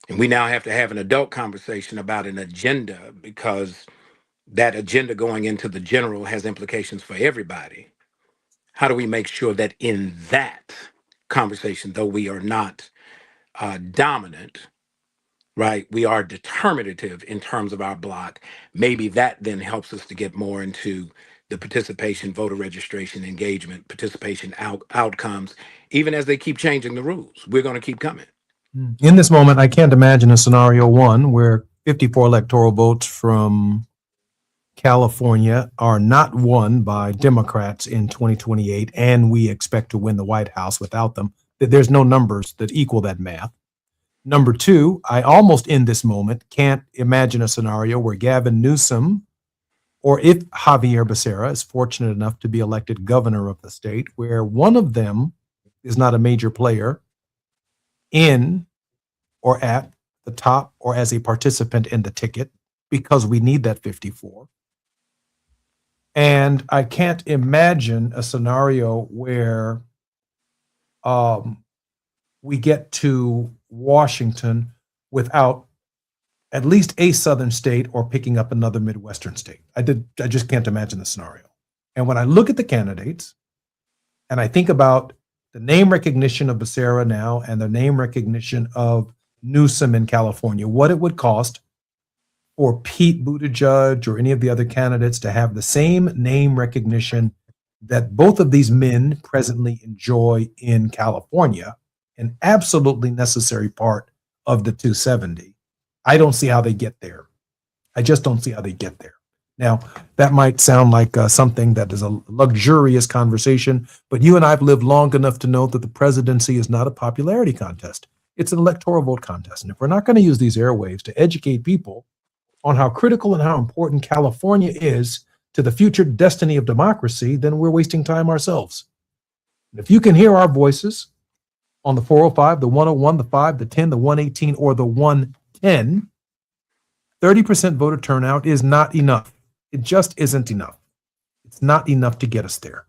and we now have to have an adult conversation about an agenda, because that agenda going into the general has implications for everybody. How do we make sure that in that conversation, though we are not dominant, right, we are determinative in terms of our block, maybe that then helps us to get more into the participation, voter registration, engagement, participation outcomes, even as they keep changing the rules. We're going to keep coming. In this moment, I can't imagine a scenario one where 54 electoral votes from California are not won by Democrats in 2028, and we expect to win the White House without them. There's no numbers that equal that math. Number two, I almost in this moment can't imagine a scenario where Gavin Newsom, or if Javier Becerra is fortunate enough to be elected governor of the state, where one of them is not a major player in or at the top or as a participant in the ticket, because we need that 54. And I can't imagine a scenario where we get to Washington without at least a southern state or picking up another Midwestern state. I just can't imagine the scenario. And when I look at the candidates and I think about the name recognition of Becerra now and the name recognition of Newsom in California, what it would cost for Pete Buttigieg or any of the other candidates to have the same name recognition that both of these men presently enjoy in California, an absolutely necessary part of the 270. I don't see how they get there. I just don't see how they get there. Now, that might sound like something that is a luxurious conversation, but you and I have lived long enough to know that the presidency is not a popularity contest. It's an electoral vote contest. And if we're not going to use these airwaves to educate people on how critical and how important California is to the future destiny of democracy, then we're wasting time ourselves. If you can hear our voices on the 405, the 101, the 5, the 10, the 118, or the 110, 30% voter turnout is not enough. It just isn't enough. It's not enough to get us there.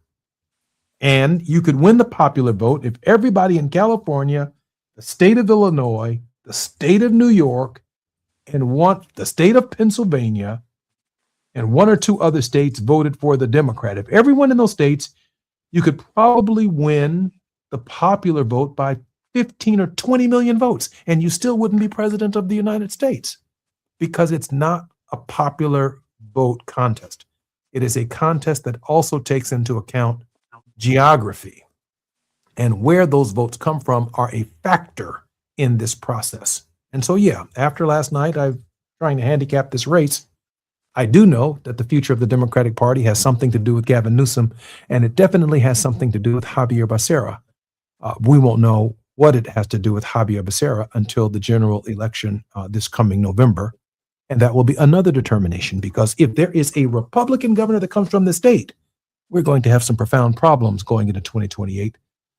And you could win the popular vote if everybody in California, the state of Illinois, the state of New York, and the state of Pennsylvania, and one or two other states voted for the Democrat. If everyone in those states, you could probably win the popular vote by 15 or 20 million votes, and you still wouldn't be president of the United States, because it's not a popular vote contest. It is a contest that also takes into account geography, and where those votes come from are a factor in this process. And so, yeah, after last night, I'm trying to handicap this race. I do know that the future of the Democratic Party has something to do with Gavin Newsom, and it definitely has something to do with Javier Becerra. We won't know what it has to do with Javier Becerra until the general election this coming November. And that will be another determination, because if there is a Republican governor that comes from the state, we're going to have some profound problems going into 2028.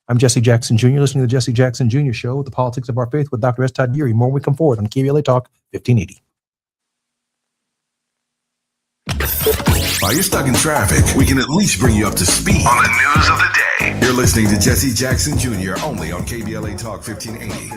I'm Jesse Jackson Jr., listening to the Jesse Jackson Jr. Show, The Politics of Our Faith with Dr. S. Todd Geary. More when we come forward on KBLA Talk 1580. While you're stuck in traffic, we can at least bring you up to speed on the news of the day. You're listening to Jesse Jackson Jr. only on KBLA Talk 1580.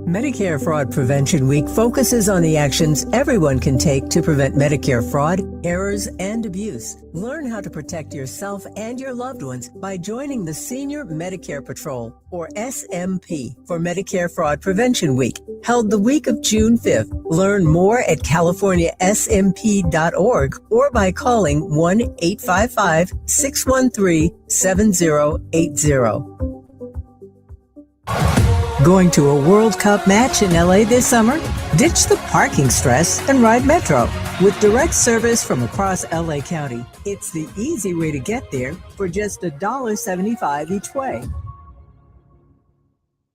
Medicare Fraud Prevention Week focuses on the actions everyone can take to prevent Medicare fraud, errors, and abuse. Learn how to protect yourself and your loved ones by joining the Senior Medicare Patrol, or SMP, for Medicare Fraud Prevention Week, held the week of June 5th. Learn more at californiasmp.org or by calling 1-855-613-7080. Going to a World Cup match in LA this summer? Ditch the parking stress and ride Metro. With direct service from across LA County, it's the easy way to get there for just $1.75 each way.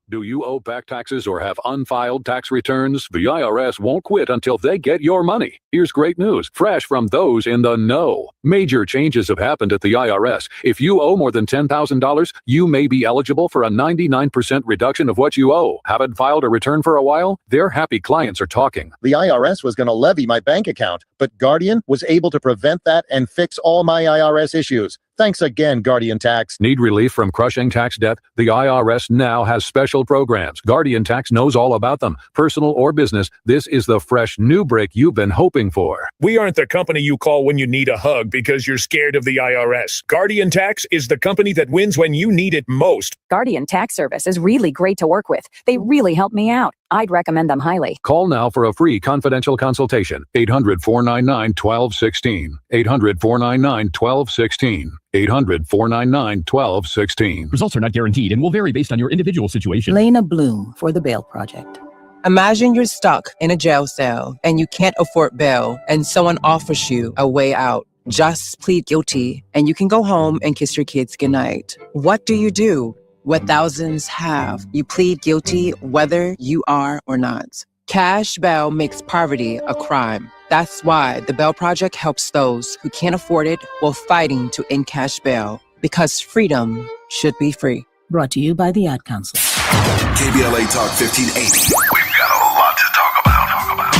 Do you owe back taxes or have unfiled tax returns? The IRS won't quit until they get your money. Here's great news, fresh from those in the know. Major changes have happened at the IRS. If you owe more than $10,000, you may be eligible for a 99% reduction of what you owe. Haven't filed a return for a while? Their happy clients are talking. The IRS was going to levy my bank account, but Guardian was able to prevent that and fix all my IRS issues. Thanks again, Guardian Tax. Need relief from crushing tax debt? The IRS now has special programs. Guardian Tax knows all about them. Personal or business, this is the fresh new break you've been hoping for. We aren't the company you call when you need a hug because you're scared of the IRS. Guardian Tax is the company that wins when you need it most. Guardian Tax Service is really great to work with. They really help me out. I'd recommend them highly. Call now for a free confidential consultation. 800-499-1216. 800-499-1216. 800-499-1216. Results are not guaranteed and will vary based on your individual situation. Lena Bloom for the Bail Project. Imagine you're stuck in a jail cell and you can't afford bail and someone offers you a way out. Just plead guilty and you can go home and kiss your kids goodnight. What do? What thousands have. You plead guilty whether you are or not. Cash bail makes poverty a crime. That's why the Bail Project helps those who can't afford it while fighting to end cash bail. Because freedom should be free. Brought to you by the Ad Council. KBLA Talk 1580. We've got a lot to talk about.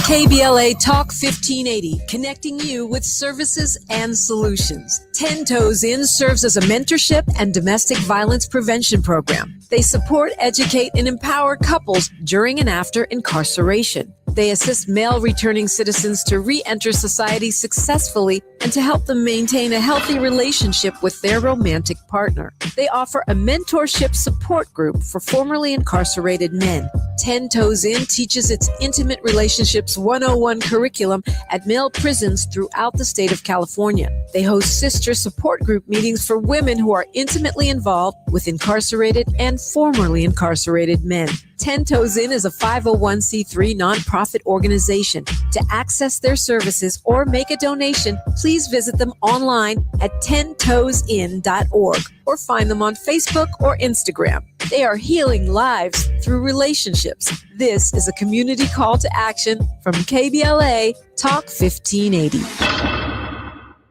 KBLA Talk 1580, connecting you with services and solutions. 10 Toes In serves as a mentorship and domestic violence prevention program. They support, educate, and empower couples during and after incarceration. They assist male returning citizens to re-enter society successfully and to help them maintain a healthy relationship with their romantic partner. They offer a mentorship support group for formerly incarcerated men. 10 Toes In teaches its Intimate Relationships 101 curriculum at male prisons throughout the state of California. They host sister support group meetings for women who are intimately involved with incarcerated and formerly incarcerated men. 10 Toes In is a 501c3 nonprofit nonprofit organization. To access their services or make a donation, please visit them online at 10toesin.org or find them on Facebook or Instagram. They are healing lives through relationships. This is a community call to action from KBLA Talk 1580.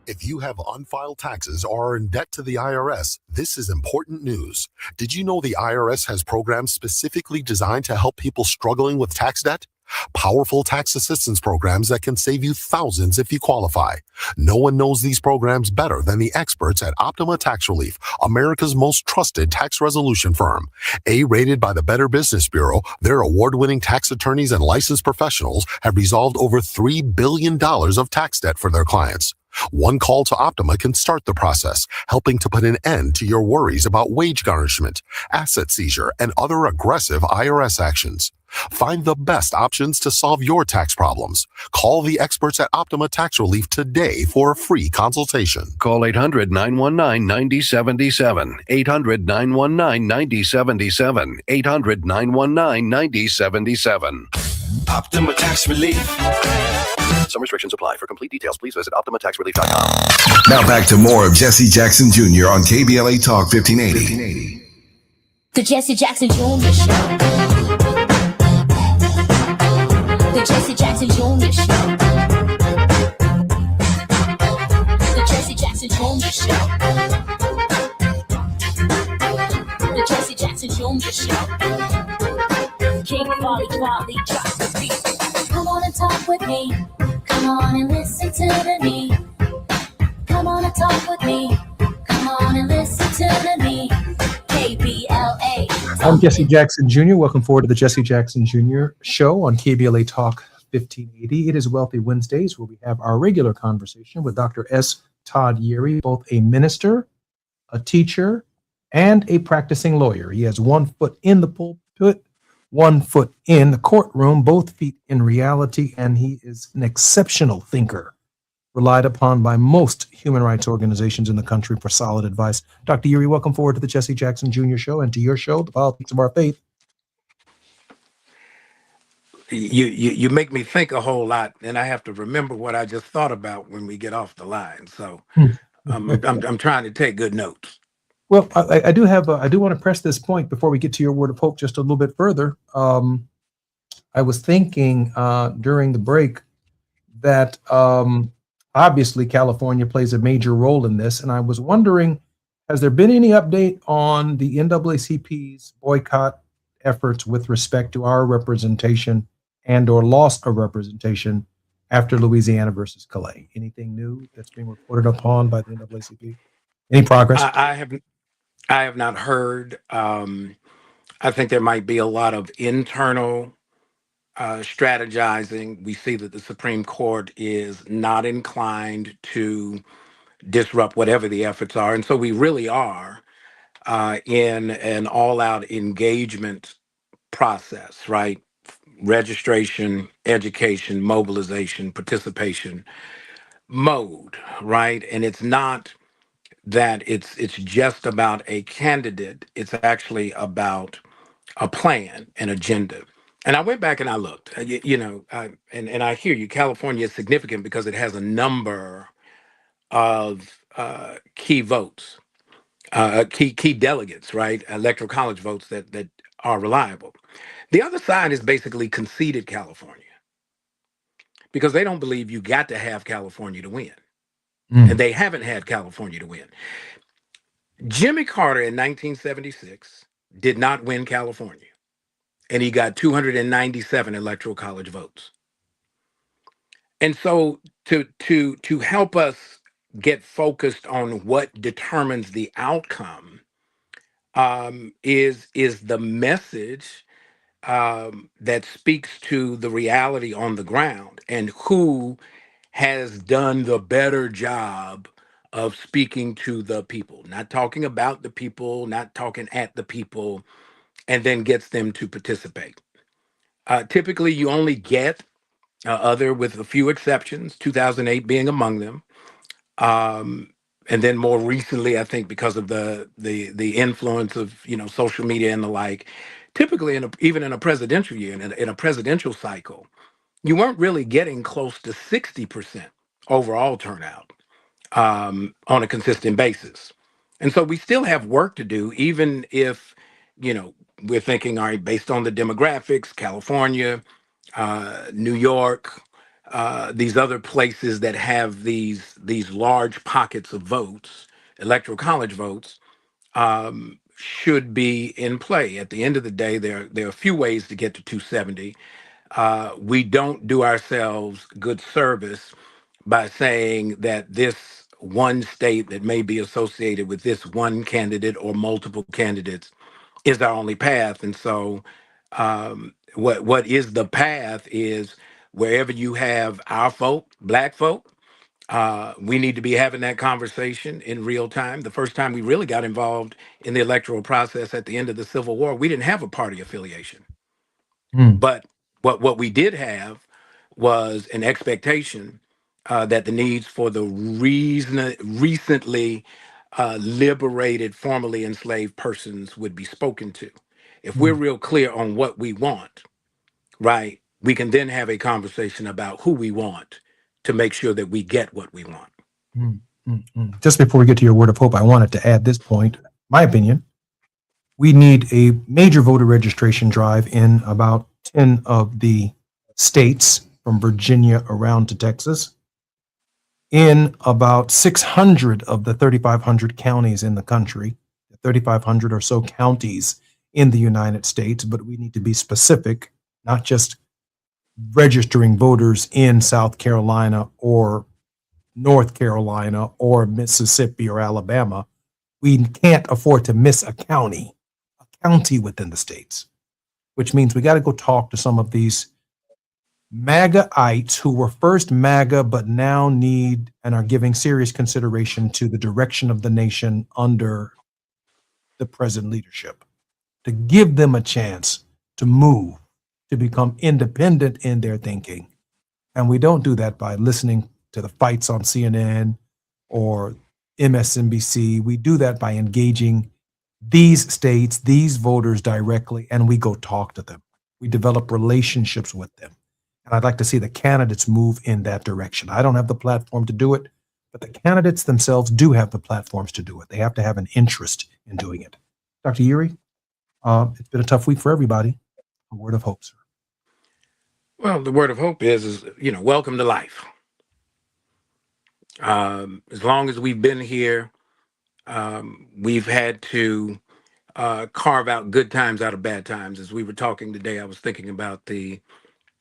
If you have unfiled taxes or are in debt to the IRS, this is important news. Did you know the IRS has programs specifically designed to help people struggling with tax debt? Powerful tax assistance programs that can save you thousands if you qualify. No one knows these programs better than the experts at Optima Tax Relief, America's most trusted tax resolution firm. A-rated by the Better Business Bureau, their award-winning tax attorneys and licensed professionals have resolved over $3 billion of tax debt for their clients. One call to Optima can start the process, helping to put an end to your worries about wage garnishment, asset seizure, and other aggressive IRS actions. Find the best options to solve your tax problems. Call the experts at Optima Tax Relief today for a free consultation. Call 800-919-9077. 800-919-9077. 800-919-9077. Optima Tax Relief. Some restrictions apply. For complete details, please visit OptimaTaxRelief.com. Now back to more of Jesse Jackson Jr. on KBLA Talk 1580. The Jesse Jackson Jr. Show. The Jesse Jackson Jr. Show. The Jesse Jackson Jr. Show. The Jesse Jackson Jr. Show. King Volley drops the beat. Come on and talk with me. Come on and listen to the me. Come on and talk with me. Come on and listen to the me. KBLA. I'm Jesse Jackson Jr. Welcome forward to the Jesse Jackson Jr. Show on KBLA Talk 1580. It is Wealthy Wednesdays, where we have our regular conversation with Dr. S. Todd Yeary, both a minister, a teacher, and a practicing lawyer. He has one foot in the pulpit, one foot in the courtroom, both feet in reality, and he is an exceptional thinker, relied upon by most human rights organizations in the country for solid advice. Dr. Yeary, welcome forward to the Jesse Jackson Jr. Show and to your show, The Politics of Our Faith. You make me think a whole lot, and I have to remember what I just thought about when we get off the line. So I'm trying to take good notes. Well, I do want to press this point before we get to your word of hope just a little bit further. I was thinking during the break that obviously California plays a major role in this, and I was wondering, has there been any update on the NAACP's boycott efforts with respect to our representation and or loss of representation after Louisiana versus Calais? Anything new that's being reported upon by the NAACP? Any progress? I have not heard. I think there might be a lot of internal strategizing. We see that the Supreme Court is not inclined to disrupt whatever the efforts are. And so we really are in an all-out engagement process, right? Registration, education, mobilization, participation mode, right? And it's not that it's just about a candidate. It's actually about a plan, an agenda. And I went back and I looked, and I hear you. California is significant because it has a number of key votes, key delegates, right? Electoral college votes that are reliable. The other side is basically conceded California because they don't believe you got to have California to win. And they haven't had California to win. Jimmy Carter in 1976 did not win California, and he got 297 electoral college votes. And so to help us get focused on what determines the outcome is the message that speaks to the reality on the ground and who has done the better job of speaking to the people, not talking about the people, not talking at the people, and then gets them to participate. Typically, you only get other, with a few exceptions, 2008 being among them. And then more recently, I think because of the influence of social media and the like, typically even in a presidential year, in a presidential cycle, you weren't really getting close to 60% overall turnout on a consistent basis. And so we still have work to do, even if, we're thinking, all right, based on the demographics, California, New York, these other places that have these large pockets of votes, electoral college votes, should be in play. At the end of the day, there are a few ways to get to 270. We don't do ourselves good service by saying that this one state that may be associated with this one candidate or multiple candidates is our only path. And so what is the path is wherever you have our folk, black folk, we need to be having that conversation in real time. The first time we really got involved in the electoral process at the end of the Civil War, we didn't have a party affiliation. But what we did have was an expectation that the needs for the recently liberated, formerly enslaved persons would be spoken to. If we're real clear on what we want, right, we can then have a conversation about who we want to make sure that we get what we want. Just before we get to your word of hope, I wanted to add this point. My opinion, we need a major voter registration drive in about 10 of the states from Virginia around to Texas, in about 600 of the 3,500 counties in the country, 3,500 or so counties in the United States, but we need to be specific, not just registering voters in South Carolina or North Carolina or Mississippi or Alabama. We can't afford to miss a county within the states, which means we got to go talk to some of these MAGA-ites who were first MAGA, but now need and are giving serious consideration to the direction of the nation under the present leadership, to give them a chance to move, to become independent in their thinking. And we don't do that by listening to the fights on CNN or MSNBC. We do that by engaging these states, these voters directly, and we go talk to them. We develop relationships with them. And I'd like to see the candidates move in that direction. I don't have the platform to do it, but the candidates themselves do have the platforms to do it. They have to have an interest in doing it. Dr. Uri, it's been a tough week for everybody. A word of hope, sir. Well, the word of hope is welcome to life. As long as we've been here, we've had to carve out good times out of bad times. As we were talking today, I was thinking about the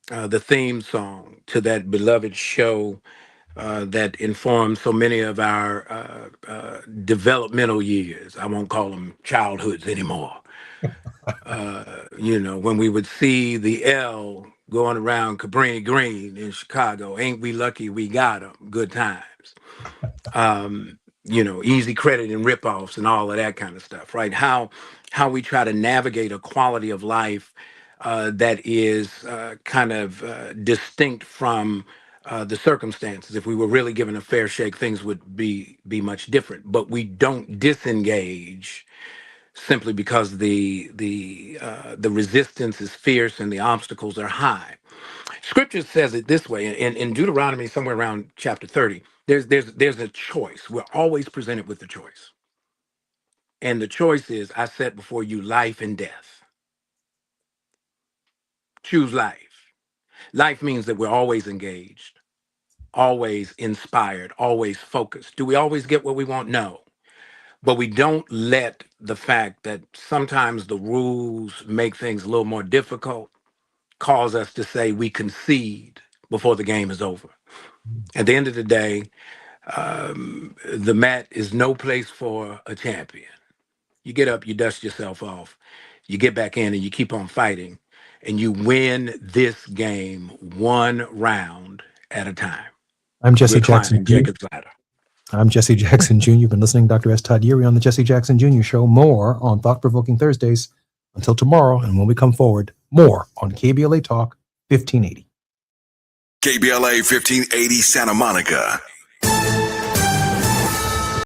theme song to that beloved show that informed so many of our developmental years. I won't call them childhoods anymore. When we would see the L going around Cabrini Green in Chicago, ain't we lucky we got them? Good times. Easy credit and ripoffs and all of that kind of stuff, right? How we try to navigate a quality of life that is kind of distinct from the circumstances. If we were really given a fair shake, things would be much different. But we don't disengage simply because the resistance is fierce and the obstacles are high. Scripture says it this way in Deuteronomy, somewhere around chapter 30. There's a choice. We're always presented with the choice. And the choice is, I set before you life and death. Choose life. Life means that we're always engaged, always inspired, always focused. Do we always get what we want? No. But we don't let the fact that sometimes the rules make things a little more difficult cause us to say we concede before the game is over. At the end of the day, the mat is no place for a champion. You get up, you dust yourself off, you get back in and you keep on fighting, and you win this game one round at a time. I'm Jesse Jackson Jr. Jacob's Ladder. I'm Jesse Jackson Jr. You've been listening to Dr. S. Todd Uri on the Jesse Jackson Jr. Show. More on Thought Provoking Thursdays. Until tomorrow, and when we come forward, more on KBLA Talk 1580. KBLA 1580 Santa Monica.